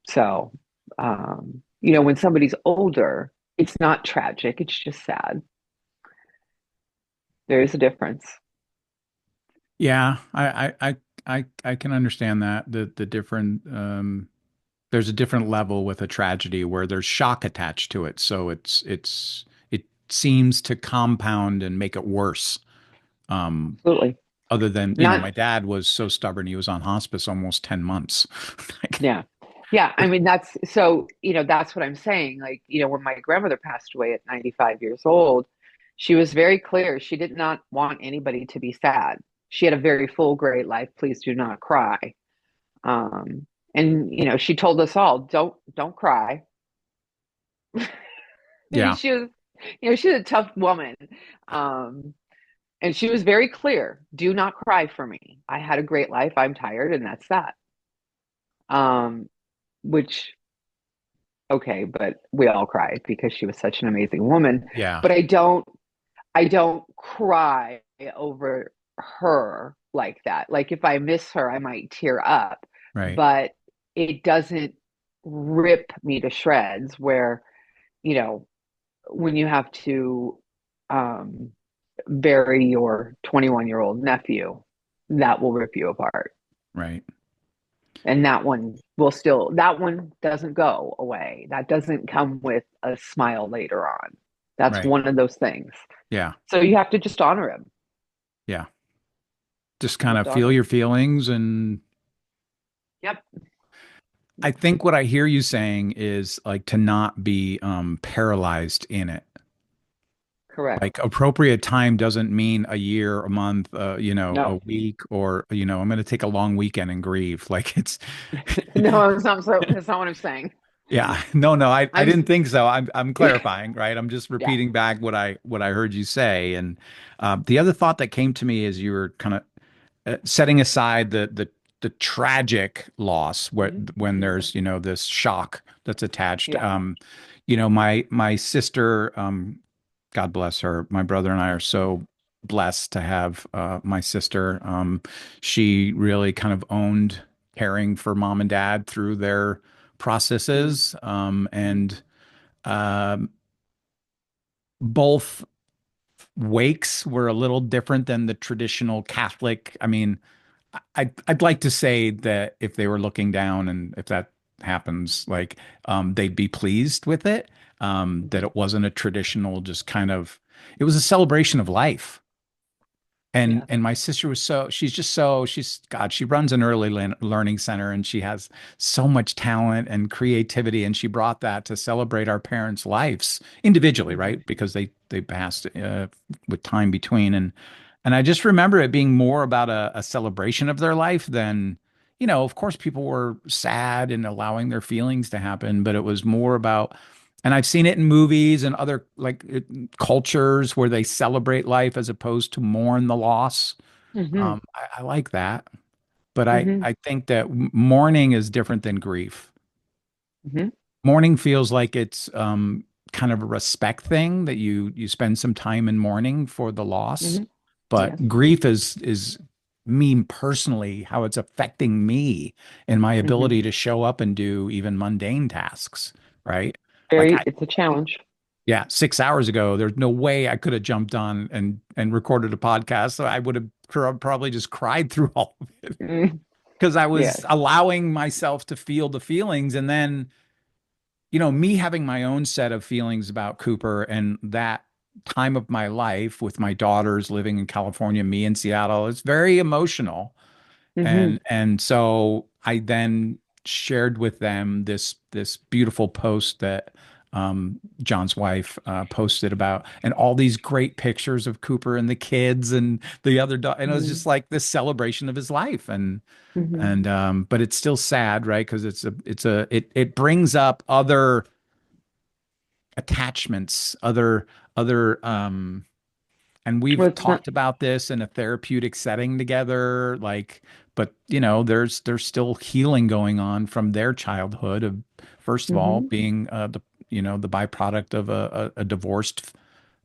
Speaker 2: So, when somebody's older, it's not tragic, it's just sad. There is a difference.
Speaker 1: Yeah. I can understand that. The different there's a different level with a tragedy where there's shock attached to it. So it seems to compound and make it worse. Um,
Speaker 2: Absolutely.
Speaker 1: Other than,
Speaker 2: Not,
Speaker 1: my dad was so stubborn. He was on hospice almost 10 months. Like,
Speaker 2: yeah. Yeah. I mean, that's what I'm saying. Like, when my grandmother passed away at 95 years old, she was very clear. She did not want anybody to be sad. She had a very full, great life. Please do not cry. And she told us all, don't cry.
Speaker 1: yeah,
Speaker 2: She was, she's a tough woman. Um, and she was very clear, do not cry for me. I had a great life. I'm tired, and that's that. Um, which okay, but we all cried because she was such an amazing woman.
Speaker 1: yeah,
Speaker 2: But I don't cry over her like that. Like if I miss her, I might tear up,
Speaker 1: right,
Speaker 2: but it doesn't rip me to shreds where, you know, when you have to um bury your 21-year-old nephew, that will rip you apart.
Speaker 1: right,
Speaker 2: And that one doesn't go away. That doesn't come with a smile later on. That's
Speaker 1: right.
Speaker 2: one of those things.
Speaker 1: Yeah,
Speaker 2: So you have to just honor him.
Speaker 1: yeah. Just
Speaker 2: You
Speaker 1: kind
Speaker 2: have
Speaker 1: of
Speaker 2: to honor
Speaker 1: feel
Speaker 2: him.
Speaker 1: your feelings. And
Speaker 2: Yep.
Speaker 1: I think what I hear you saying is like to not be paralyzed in it. Like
Speaker 2: Correct.
Speaker 1: appropriate time doesn't mean a year, a month, a
Speaker 2: No.
Speaker 1: week, or, I'm going to take a long weekend and grieve. Like it's,
Speaker 2: No, that's not what I'm saying.
Speaker 1: yeah, no, no, I
Speaker 2: I'm
Speaker 1: didn't think so. I'm clarifying, right? I'm just
Speaker 2: yeah.
Speaker 1: repeating back what I heard you say. And the other thought that came to me is you were kind of setting aside the tragic loss
Speaker 2: Hmm.
Speaker 1: when there's this shock that's attached.
Speaker 2: Yeah.
Speaker 1: My sister, God bless her, my brother and I are so blessed to have my sister. She really kind of owned caring for mom and dad through their processes,
Speaker 2: Mm-hmm.
Speaker 1: and um, both wakes were a little different than the traditional Catholic. I mean, I'd like to say that if they were looking down and if that happens, like they'd be pleased with it. That
Speaker 2: Hmm.
Speaker 1: it wasn't a traditional, just kind of, it was a celebration of life. And
Speaker 2: Yes.
Speaker 1: my sister was so she's just so she's God, she runs an early learning center and she has so much talent and creativity and she brought that to celebrate our parents' lives individually,
Speaker 2: Hmm.
Speaker 1: right? Because they passed with time between and I just remember it being more about a celebration of their life than, of course people were sad and allowing their feelings to happen, but it was more about and I've seen it in movies and other cultures where they celebrate life as opposed to mourn the loss.
Speaker 2: Hmm.
Speaker 1: I like that, but
Speaker 2: Hmm.
Speaker 1: I think that mourning is different than grief.
Speaker 2: Hmm.
Speaker 1: Mourning feels like it's kind of a respect thing that you spend some time in mourning for the loss,
Speaker 2: Hmm. Yes.
Speaker 1: but grief is me personally how it's affecting me and my
Speaker 2: Hmm.
Speaker 1: ability to show up and do even mundane tasks, right? Like
Speaker 2: Very, it's a challenge.
Speaker 1: yeah, 6 hours ago, there's no way I could have jumped on and recorded a podcast. So I would have probably just cried through all of it
Speaker 2: Mm.
Speaker 1: because I was
Speaker 2: Yes.
Speaker 1: allowing myself to feel the feelings. And then, me having my own set of feelings about Cooper and that time of my life with my daughters living in California, me in Seattle, it's very emotional.
Speaker 2: Hmm.
Speaker 1: And so I then shared with them this beautiful post that John's wife posted about, and all these great pictures of Cooper and the kids and the other dog, and it was
Speaker 2: Hmm.
Speaker 1: just like this celebration of his life,
Speaker 2: Hmm.
Speaker 1: but it's still sad, right? Because it brings up other attachments, other and
Speaker 2: Well,
Speaker 1: we've
Speaker 2: it's not.
Speaker 1: talked about this in a therapeutic setting together, like, but there's still healing going on from their childhood of, first of all,
Speaker 2: Hmm.
Speaker 1: being the byproduct of a divorced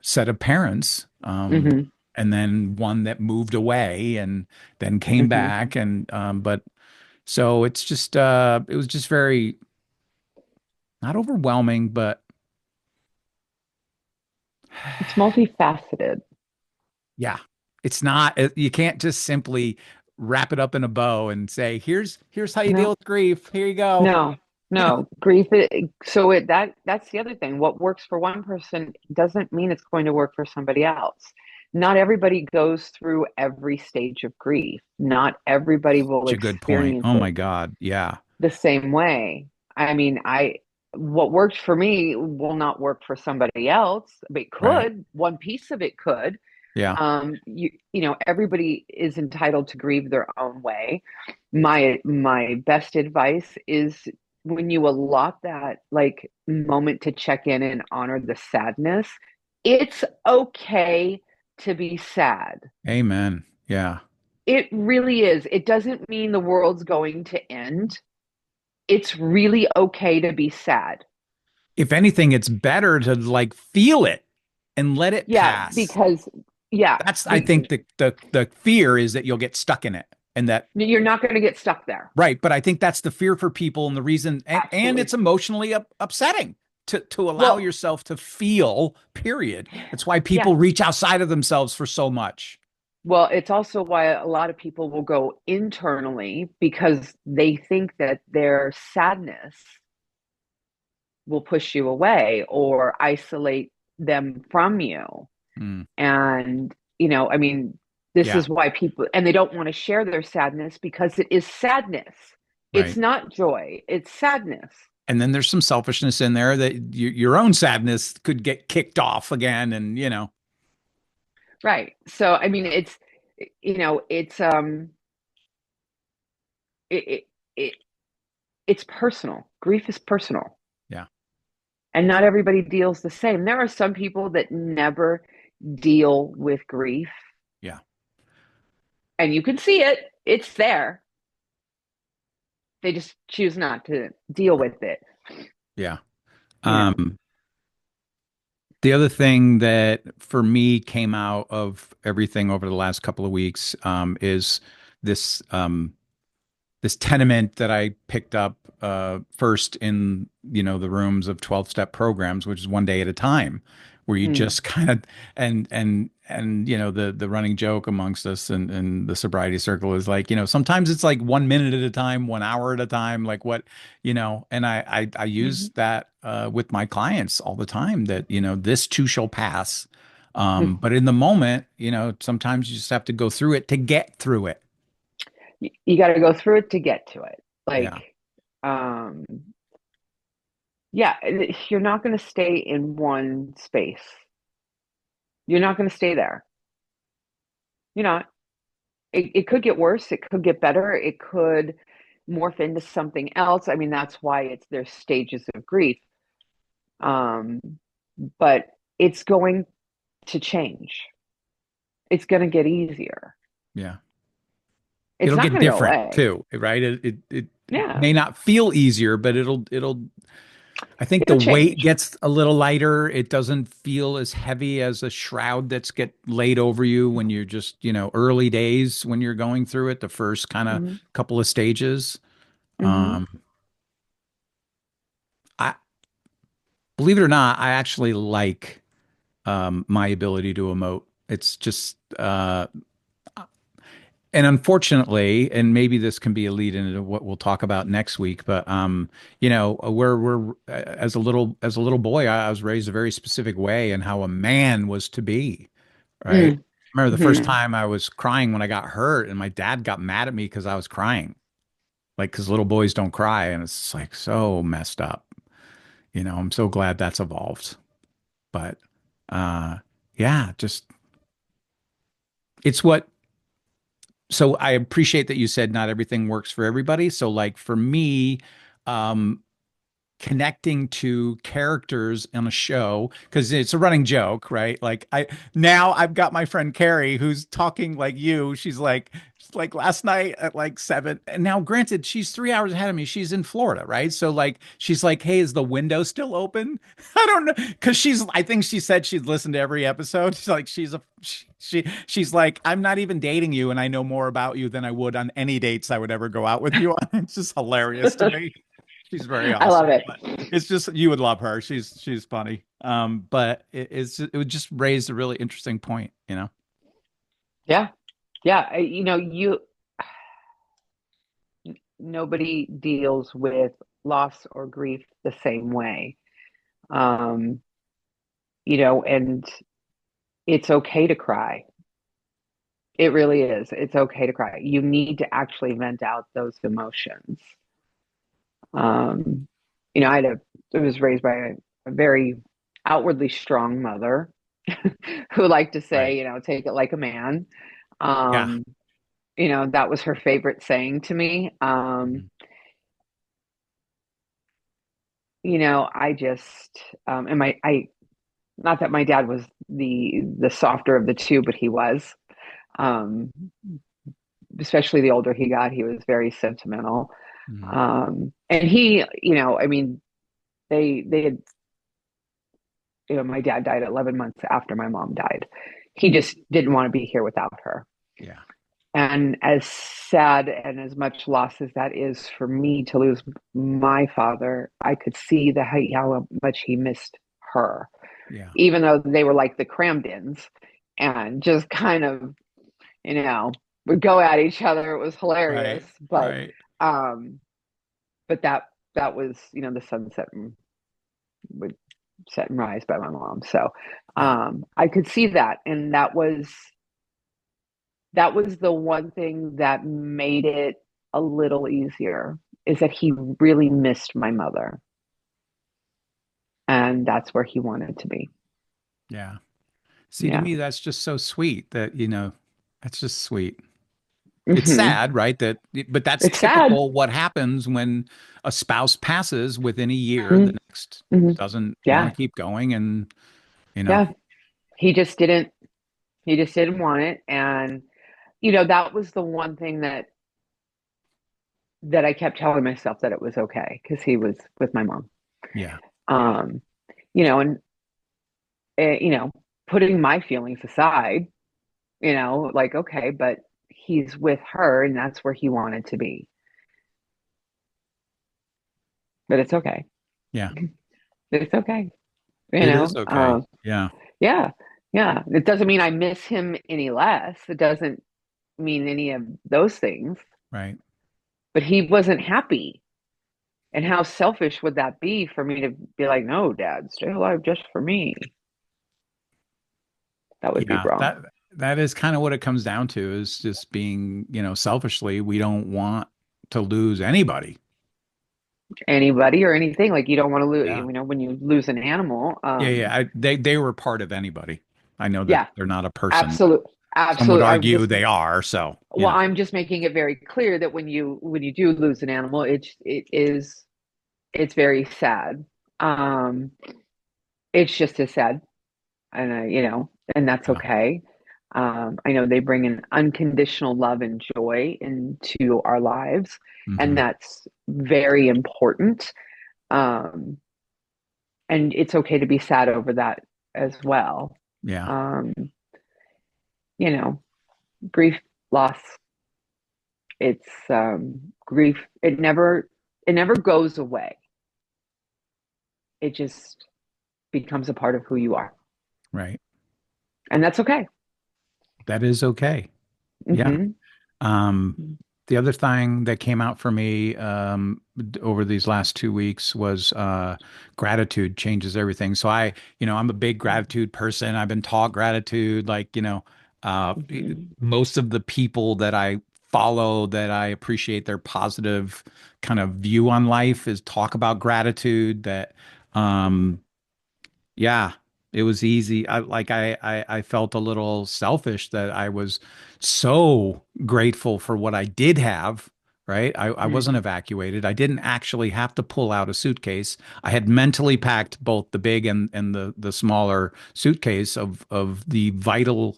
Speaker 1: set of parents,
Speaker 2: Hmm.
Speaker 1: and then one that moved away and then came
Speaker 2: Hmm.
Speaker 1: back, and but so it's just it was just very not overwhelming, but
Speaker 2: It's multifaceted.
Speaker 1: yeah, it's not, you can't just simply wrap it up in a bow and say, here's how you deal
Speaker 2: No,
Speaker 1: with grief. Here you go.
Speaker 2: no, no. So that's the other thing. What works for one person doesn't mean it's going to work for somebody else. Not everybody goes through every stage of grief. Not everybody will
Speaker 1: Such a good point.
Speaker 2: experience
Speaker 1: Oh
Speaker 2: it
Speaker 1: my God. Yeah.
Speaker 2: the same way. I mean, what worked for me will not work for somebody else. But it
Speaker 1: Right.
Speaker 2: could. One piece of it could.
Speaker 1: Yeah.
Speaker 2: Everybody is entitled to grieve their own way. My best advice is when you allot that like moment to check in and honor the sadness, it's okay to be sad.
Speaker 1: Amen. Yeah.
Speaker 2: It really is. It doesn't mean the world's going to end. It's really okay to be sad.
Speaker 1: If anything, it's better to like feel it and let it
Speaker 2: Yeah,
Speaker 1: pass.
Speaker 2: because yeah,
Speaker 1: That's, I
Speaker 2: be,
Speaker 1: think, the fear is that you'll get stuck in it and that,
Speaker 2: you're not going to get stuck there.
Speaker 1: right. But I think that's the fear for people and the reason, and
Speaker 2: Absolutely.
Speaker 1: it's emotionally upsetting to allow
Speaker 2: Well,
Speaker 1: yourself to feel, period. That's why
Speaker 2: yeah.
Speaker 1: people reach outside of themselves for so much.
Speaker 2: Well, it's also why a lot of people will go internally because they think that their sadness will push you away or isolate them from you.
Speaker 1: Mm,
Speaker 2: And, I mean, this
Speaker 1: yeah,
Speaker 2: is why people, and they don't want to share their sadness because it is sadness. It's
Speaker 1: right.
Speaker 2: not joy, it's sadness.
Speaker 1: And then there's some selfishness in there that your own sadness could get kicked off again, and
Speaker 2: Right. So, I mean, it, it, it it's personal. Grief is personal.
Speaker 1: yeah,
Speaker 2: And not everybody deals the same. There are some people that never deal with grief,
Speaker 1: yeah,
Speaker 2: and you can see it, it's there. They just choose not to deal with it,
Speaker 1: yeah.
Speaker 2: you know.
Speaker 1: Um, the other thing that for me came out of everything over the last couple of weeks is this this tenement that I picked up first in the rooms of 12-step programs, which is one day at a time, where you
Speaker 2: Mm.
Speaker 1: just kind of and the running joke amongst us and the sobriety circle is like, sometimes it's like 1 minute at a time, 1 hour at a time, like what, and I
Speaker 2: Mhm.
Speaker 1: use that with my clients all the time, that this too shall pass. But in the moment, sometimes you just have to go through it to get through it.
Speaker 2: You got to go through it to get to it.
Speaker 1: Yeah.
Speaker 2: Like, um, yeah, you're not going to stay in one space. You're not going to stay there. You know, it could get worse. It could get better. It could morph into something else. I mean, that's why there's stages of grief. Um, but it's going to change. It's going to get easier.
Speaker 1: Yeah.
Speaker 2: It's
Speaker 1: It'll
Speaker 2: not
Speaker 1: get
Speaker 2: going to go
Speaker 1: different
Speaker 2: away.
Speaker 1: too, right? It
Speaker 2: Yeah,
Speaker 1: may not feel easier, but I think the
Speaker 2: it'll
Speaker 1: weight
Speaker 2: change.
Speaker 1: gets a little lighter. It doesn't feel as heavy as a shroud that's get laid over you when you're just, early days when you're going through it, the first kind of
Speaker 2: Hmm.
Speaker 1: couple of stages.
Speaker 2: Hmm.
Speaker 1: Um, I believe it or not, I actually like my ability to emote. It's just and unfortunately, and maybe this can be a lead into what we'll talk about next week, but we're as a little boy, I was raised a very specific way in how a man was to be, right?
Speaker 2: Mm.
Speaker 1: I remember the first
Speaker 2: Hmm.
Speaker 1: time I was crying when I got hurt, and my dad got mad at me because I was crying, like because little boys don't cry, and it's like so messed up. I'm so glad that's evolved, but yeah, just it's what so I appreciate that you said not everything works for everybody. So like for me, um, connecting to characters on a show because it's a running joke, right? Like I've got my friend Carrie who's talking like you. She's like last night at like 7. And now granted, she's 3 hours ahead of me. She's in Florida, right? So like she's like, hey, is the window still open? I don't know. Cause I think she said she'd listened to every episode. She's like, she's like, I'm not even dating you, and I know more about you than I would on any dates I would ever go out with you on. It's just hilarious to me. She's very
Speaker 2: I love
Speaker 1: awesome,
Speaker 2: it.
Speaker 1: but it's just you would love her. She's funny. But it would just raise a really interesting point.
Speaker 2: Yeah. Yeah. Nobody deals with loss or grief the same way. Um, and it's okay to cry. It really is. It's okay to cry. You need to actually vent out those emotions. Um, I was raised by a very outwardly strong mother who liked to say,
Speaker 1: Right.
Speaker 2: take it like a man.
Speaker 1: Yeah.
Speaker 2: Um, that was her favorite saying to me.
Speaker 1: Mhm.
Speaker 2: I just, and not that my dad was the softer of the two, but he was. Um, Especially the older he got, he was very sentimental.
Speaker 1: Mhm.
Speaker 2: And I mean, they had, my dad died 11 months after my mom died. He just didn't want to be here without her.
Speaker 1: Yeah.
Speaker 2: And as sad and as much loss as that is for me to lose my father, I could see how much he missed her,
Speaker 1: Yeah.
Speaker 2: even though they were like the Cramdens and just kind of, you know, would go at each other. It was hilarious,
Speaker 1: Right. Right.
Speaker 2: um, but that was, the sunset would set and rise by my mom. So,
Speaker 1: Yeah.
Speaker 2: I could see that, and that was the one thing that made it a little easier is that he really missed my mother, and that's where he wanted to be.
Speaker 1: Yeah. See, to
Speaker 2: Yeah.
Speaker 1: me, that's just so sweet that's just sweet. It's
Speaker 2: Hmm.
Speaker 1: sad, right? But that's
Speaker 2: It's sad.
Speaker 1: typical what happens when a spouse passes within a year,
Speaker 2: Hmm.
Speaker 1: the next
Speaker 2: Hmm.
Speaker 1: doesn't want
Speaker 2: Yeah.
Speaker 1: to keep going. And, you know,
Speaker 2: Yeah. He just didn't. He just didn't want it, and that was the one thing that I kept telling myself that it was okay because he was with my mom.
Speaker 1: yeah.
Speaker 2: Um, and you know, putting my feelings aside, like okay, but he's with her, and that's where he wanted to be. But it's okay.
Speaker 1: Yeah.
Speaker 2: It's okay. You
Speaker 1: It is
Speaker 2: know,
Speaker 1: okay. Yeah.
Speaker 2: yeah, yeah. It doesn't mean I miss him any less. It doesn't mean any of those things.
Speaker 1: Right.
Speaker 2: But he wasn't happy. And how selfish would that be for me to be like, no, Dad, stay alive just for me? That would be
Speaker 1: Yeah,
Speaker 2: wrong.
Speaker 1: that is kind of what it comes down to is just being, selfishly, we don't want to lose anybody.
Speaker 2: Anybody or anything, like you don't want to lose,
Speaker 1: Yeah.
Speaker 2: when you lose an animal,
Speaker 1: Yeah, yeah. They were part of anybody. I know that
Speaker 2: yeah,
Speaker 1: they're not a person, but
Speaker 2: absolute,
Speaker 1: some would
Speaker 2: absolute. I'm
Speaker 1: argue
Speaker 2: just,
Speaker 1: they are. So,
Speaker 2: well, I'm just making it very clear that when you do lose an animal, it's very sad. Um, it's just as sad, and and that's
Speaker 1: yeah.
Speaker 2: okay. I know they bring an unconditional love and joy into our lives, and
Speaker 1: Hmm.
Speaker 2: that's very important. Um, and it's okay to be sad over that as well.
Speaker 1: Yeah.
Speaker 2: Um, you know, grief, loss, it's grief. It never goes away. It just becomes a part of who you are,
Speaker 1: Right.
Speaker 2: and that's okay.
Speaker 1: That is okay. Yeah.
Speaker 2: Hmm.
Speaker 1: Um, the other thing that came out for me over these last 2 weeks was gratitude changes everything. So I'm a big gratitude person. I've been taught gratitude, like, uh,
Speaker 2: Hmm.
Speaker 1: most of the people that I follow that I appreciate their positive kind of view on life is talk about gratitude that um, yeah, it was easy. I felt a little selfish that I was so grateful for what I did have, right? I
Speaker 2: Hmm.
Speaker 1: wasn't evacuated. I didn't actually have to pull out a suitcase. I had mentally packed both the big and the smaller suitcase of the vital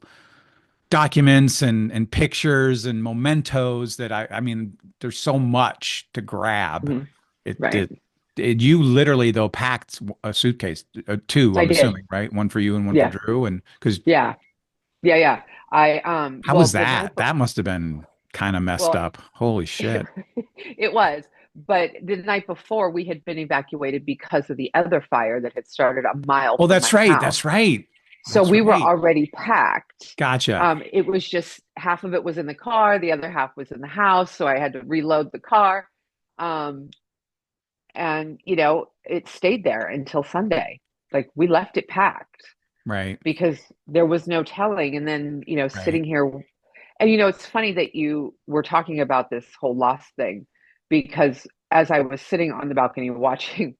Speaker 1: documents and pictures and mementos that I mean, there's so much to grab.
Speaker 2: Hmm.
Speaker 1: It
Speaker 2: Right.
Speaker 1: did. You literally though packed a suitcase, two,
Speaker 2: I
Speaker 1: I'm
Speaker 2: did.
Speaker 1: assuming, right? One for you and one for
Speaker 2: Yeah.
Speaker 1: Drew. And because
Speaker 2: Yeah. Yeah. Yeah. I
Speaker 1: how
Speaker 2: well
Speaker 1: was
Speaker 2: the night
Speaker 1: that? That must have been kind of messed
Speaker 2: well
Speaker 1: up. Holy shit.
Speaker 2: it was, but the night before we had been evacuated because of the other fire that had started a mile
Speaker 1: Oh,
Speaker 2: from
Speaker 1: that's
Speaker 2: my
Speaker 1: right.
Speaker 2: house.
Speaker 1: That's right.
Speaker 2: So
Speaker 1: That's
Speaker 2: we were
Speaker 1: right.
Speaker 2: already packed.
Speaker 1: Gotcha.
Speaker 2: It was just half of it was in the car, the other half was in the house. So I had to reload the car. Um, and, it stayed there until Sunday. Like we left it packed
Speaker 1: Right.
Speaker 2: because there was no telling. And then,
Speaker 1: Right.
Speaker 2: sitting here, and, it's funny that you were talking about this whole loss thing because as I was sitting on the balcony watching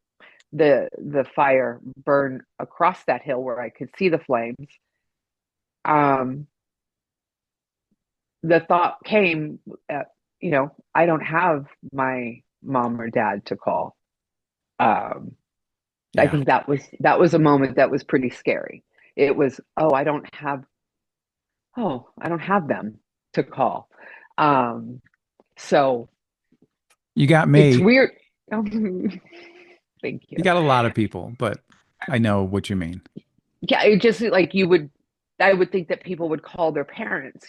Speaker 2: the fire burn across that hill where I could see the flames, um, the thought came, I don't have my mom or dad to call. Um, I
Speaker 1: Yeah.
Speaker 2: think that was a moment that was pretty scary. It was, I don't have them to call. Um, so
Speaker 1: You got
Speaker 2: it's
Speaker 1: me.
Speaker 2: weird. Thank
Speaker 1: You
Speaker 2: you.
Speaker 1: got a lot of people, but I know what you mean.
Speaker 2: Yeah, it just like I would think that people would call their parents,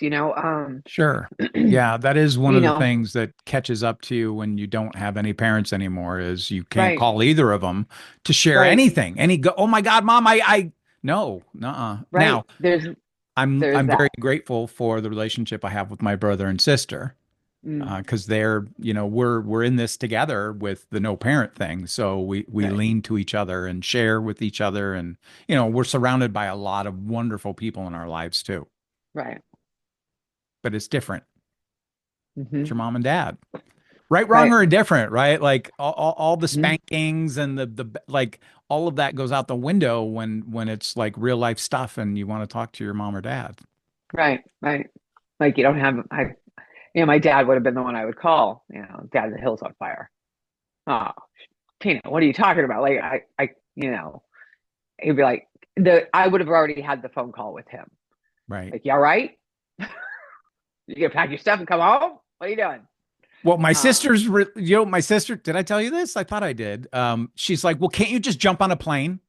Speaker 1: Sure. Yeah, that is one
Speaker 2: you
Speaker 1: of the
Speaker 2: know,
Speaker 1: things that catches up to you when you don't have any parents anymore is you can't
Speaker 2: right,
Speaker 1: call either of them to share
Speaker 2: right,
Speaker 1: anything. Oh my God, mom, no, nuh-uh.
Speaker 2: right.
Speaker 1: Now,
Speaker 2: There's
Speaker 1: I'm very
Speaker 2: that.
Speaker 1: grateful for the relationship I have with my brother and sister.
Speaker 2: Mm,
Speaker 1: Because they're, we're in this together with the no parent thing. So we
Speaker 2: right,
Speaker 1: lean to each other and share with each other. And, we're surrounded by a lot of wonderful people in our lives too.
Speaker 2: right.
Speaker 1: But it's different. It's
Speaker 2: Hmm.
Speaker 1: your mom and dad. Right, wrong,
Speaker 2: Right.
Speaker 1: or indifferent, right? Like all the
Speaker 2: Hmm.
Speaker 1: spankings and the like, all of that goes out the window when it's like real life stuff and you want to talk to your mom or dad.
Speaker 2: Right, right. Like you don't have my dad would have been the one I would call, Dad, the hill's on fire. Oh, Tina, what are you talking about? Like he'd be like I would have already had the phone call with him.
Speaker 1: Right.
Speaker 2: Like, you all right? You gonna pack your stuff and come home? What are you doing?
Speaker 1: Well,
Speaker 2: Um,
Speaker 1: my sister, did I tell you this? I thought I did. She's like, well, can't you just jump on a plane?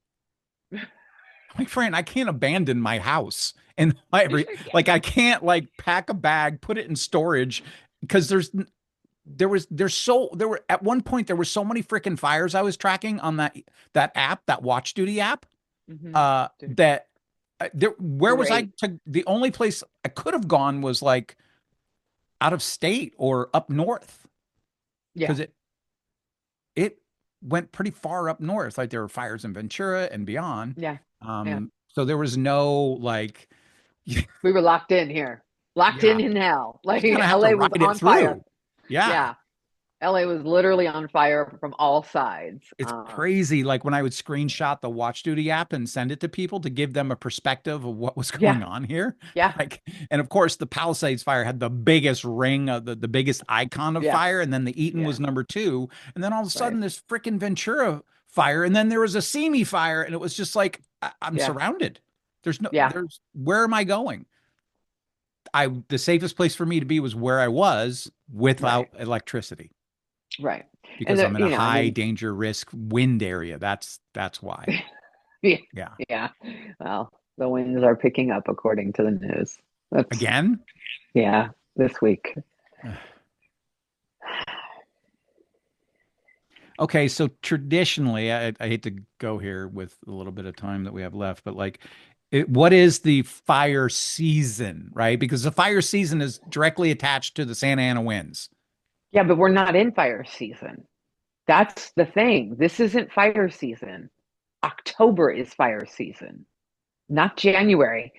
Speaker 1: I'm like, Fran, I can't abandon my house and
Speaker 2: you
Speaker 1: every,
Speaker 2: sure you
Speaker 1: like, I can't like pack a bag, put it in storage because there were at one point there were so many freaking fires I was tracking on that app, that Watch Duty app,
Speaker 2: Dude,
Speaker 1: that where was I
Speaker 2: great.
Speaker 1: the only place I could have gone was like out of state or up north
Speaker 2: Yeah,
Speaker 1: because it went pretty far up north. Like there were fires in Ventura and beyond.
Speaker 2: yeah, yeah.
Speaker 1: So there was no like
Speaker 2: We were locked in here, locked
Speaker 1: Yeah.
Speaker 2: in hell.
Speaker 1: You
Speaker 2: Like
Speaker 1: kind of have to
Speaker 2: LA was
Speaker 1: ride it
Speaker 2: on fire.
Speaker 1: through. Yeah.
Speaker 2: Yeah, LA was literally on fire from all sides.
Speaker 1: It's crazy. Like when I would screenshot the Watch Duty app and send it to people to give them a perspective of what was
Speaker 2: Yeah,
Speaker 1: going on here.
Speaker 2: yeah,
Speaker 1: Like, and of course, the Palisades fire had the biggest ring of the biggest icon of
Speaker 2: yeah,
Speaker 1: fire. And then the Eaton
Speaker 2: yeah.
Speaker 1: was number two. And then all of a
Speaker 2: Right.
Speaker 1: sudden, this freaking Ventura fire. And then there was a Simi fire. And it was just like, I'm
Speaker 2: Yeah,
Speaker 1: surrounded.
Speaker 2: yeah.
Speaker 1: Where am I going? The safest place for me to be was where I was without
Speaker 2: Right,
Speaker 1: electricity
Speaker 2: right. And
Speaker 1: because
Speaker 2: the,
Speaker 1: I'm in a
Speaker 2: I
Speaker 1: high
Speaker 2: mean,
Speaker 1: danger risk wind area. That's why.
Speaker 2: yeah,
Speaker 1: Yeah.
Speaker 2: yeah. Well, the winds are picking up according to the news. That's
Speaker 1: Again?
Speaker 2: yeah, this week.
Speaker 1: Okay, so traditionally, I hate to go here with a little bit of time that we have left, but like, what is the fire season, right? Because the fire season is directly attached to the Santa Ana winds.
Speaker 2: Yeah, but we're not in fire season. That's the thing. This isn't fire season. October is fire season, not January.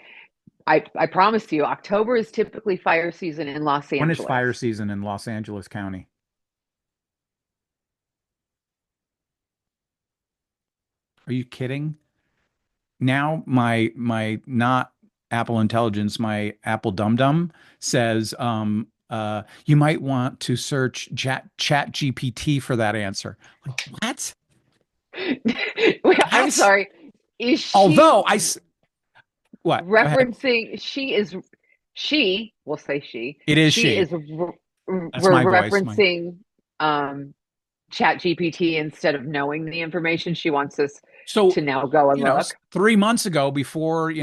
Speaker 2: I promise you, October is typically fire season in Los
Speaker 1: When is
Speaker 2: Angeles.
Speaker 1: fire season in Los Angeles County? Are you kidding? Now my not Apple Intelligence, my Apple Dum Dum says you might want to search Chat GPT for that answer. Like, what?
Speaker 2: I'm
Speaker 1: What?
Speaker 2: sorry. Is she
Speaker 1: Although what? Go ahead.
Speaker 2: referencing? We'll say
Speaker 1: It is
Speaker 2: she
Speaker 1: she.
Speaker 2: is
Speaker 1: That's my voice. My
Speaker 2: referencing Chat GPT instead of knowing the information. She wants us
Speaker 1: so
Speaker 2: to now go and look.
Speaker 1: 3 months ago, before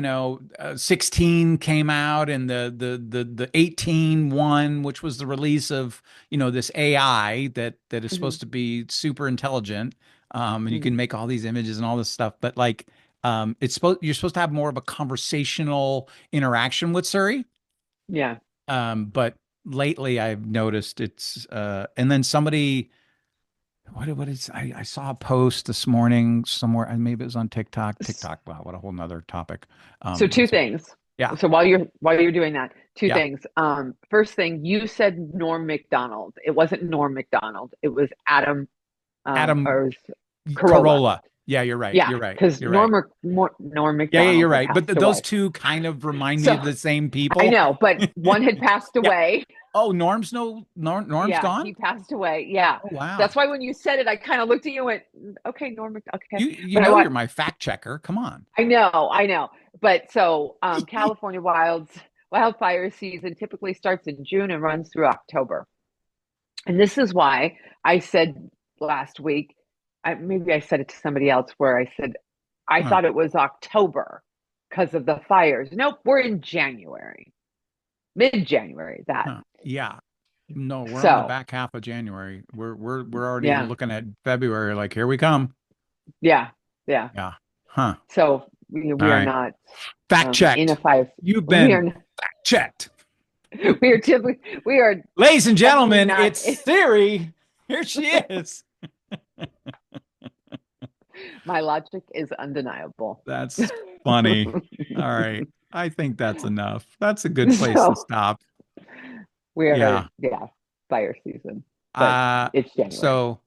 Speaker 1: 16 came out and the 18 one, which was the release of this AI that is
Speaker 2: Hmm.
Speaker 1: supposed to be super intelligent, and you
Speaker 2: Hmm.
Speaker 1: can make all these images and all this stuff, but like you're supposed to have more of a conversational interaction with Siri.
Speaker 2: Yeah.
Speaker 1: But lately I've noticed and then somebody what is I saw a post this morning somewhere, and maybe it was on TikTok. TikTok, wow, what a whole nother topic.
Speaker 2: So two
Speaker 1: So
Speaker 2: things.
Speaker 1: yeah,
Speaker 2: So while you're doing that, two
Speaker 1: yeah.
Speaker 2: things. First thing, you said Norm Macdonald. It wasn't Norm Macdonald. It was Adam
Speaker 1: Adam
Speaker 2: or Carolla.
Speaker 1: Carolla. Yeah, you're right.
Speaker 2: Yeah,
Speaker 1: You're right.
Speaker 2: because
Speaker 1: You're right.
Speaker 2: Norm
Speaker 1: Yeah,
Speaker 2: Macdonald
Speaker 1: you're
Speaker 2: had
Speaker 1: right. But
Speaker 2: passed
Speaker 1: those
Speaker 2: away.
Speaker 1: two kind of remind me
Speaker 2: So
Speaker 1: of the same
Speaker 2: I
Speaker 1: people.
Speaker 2: know, but one had passed
Speaker 1: Yeah.
Speaker 2: away.
Speaker 1: Oh, Norm's no Norm's
Speaker 2: Yeah, he
Speaker 1: gone?
Speaker 2: passed away. Yeah.
Speaker 1: Oh,
Speaker 2: So that's
Speaker 1: wow.
Speaker 2: why when you said it, I kind of looked at you and went, okay, okay.
Speaker 1: You
Speaker 2: But
Speaker 1: know you're my fact checker. Come on.
Speaker 2: I know. But so California wildfire season typically starts in June and runs through October. And this is why I said last week, maybe I said it to somebody else where I said, I
Speaker 1: Huh.
Speaker 2: thought it was October because of the fires. Nope, we're in January, mid-January, that.
Speaker 1: Huh. Yeah. No, we're on the
Speaker 2: So,
Speaker 1: back half of January. We're already
Speaker 2: yeah,
Speaker 1: looking at February, like here we come.
Speaker 2: yeah, yeah.
Speaker 1: Yeah. Huh.
Speaker 2: So we
Speaker 1: All
Speaker 2: are
Speaker 1: right.
Speaker 2: not
Speaker 1: Fact
Speaker 2: in a
Speaker 1: checked.
Speaker 2: fire.
Speaker 1: You've
Speaker 2: We
Speaker 1: been
Speaker 2: are
Speaker 1: fact checked.
Speaker 2: we are typically we are
Speaker 1: Ladies and
Speaker 2: definitely
Speaker 1: gentlemen,
Speaker 2: not.
Speaker 1: it's Siri. Here she is.
Speaker 2: My logic is undeniable.
Speaker 1: That's funny. All right. I think that's enough. That's a good place to
Speaker 2: So
Speaker 1: stop.
Speaker 2: we are,
Speaker 1: Yeah.
Speaker 2: yeah, fire season, but
Speaker 1: Uh,
Speaker 2: it's January.
Speaker 1: so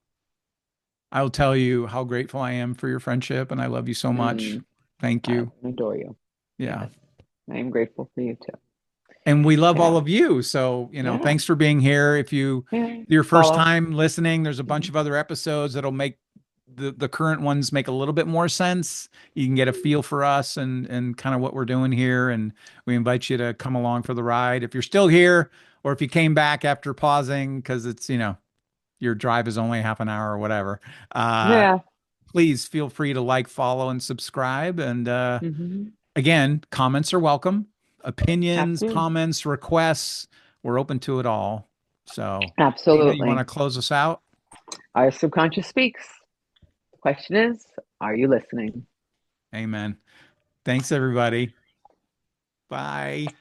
Speaker 1: I'll tell you how grateful I am for your friendship and I love you so much.
Speaker 2: Mm,
Speaker 1: Thank
Speaker 2: I
Speaker 1: you.
Speaker 2: adore you.
Speaker 1: Yeah.
Speaker 2: Yes, I am grateful for you too.
Speaker 1: And we love all
Speaker 2: Yeah,
Speaker 1: of you. So,
Speaker 2: yeah,
Speaker 1: thanks for being here. If
Speaker 2: yeah.
Speaker 1: your first
Speaker 2: Follow.
Speaker 1: time listening, there's a bunch
Speaker 2: Mhm.
Speaker 1: of other episodes that'll make the current ones make a little bit more sense. You can get a feel for us and kind of what we're doing here. And we invite you to come along for the ride. If you're still here or if you came back after pausing because it's, your drive is only half an hour or whatever, uh,
Speaker 2: Yeah.
Speaker 1: please feel free to like, follow, and subscribe. And
Speaker 2: Hmm.
Speaker 1: again, comments are welcome. Opinions,
Speaker 2: Absolutely.
Speaker 1: comments, requests, we're open to it all. So, Tina, you want to
Speaker 2: Absolutely.
Speaker 1: close us out?
Speaker 2: Our subconscious speaks. The question is, are you listening?
Speaker 1: Amen. Thanks, everybody. Bye.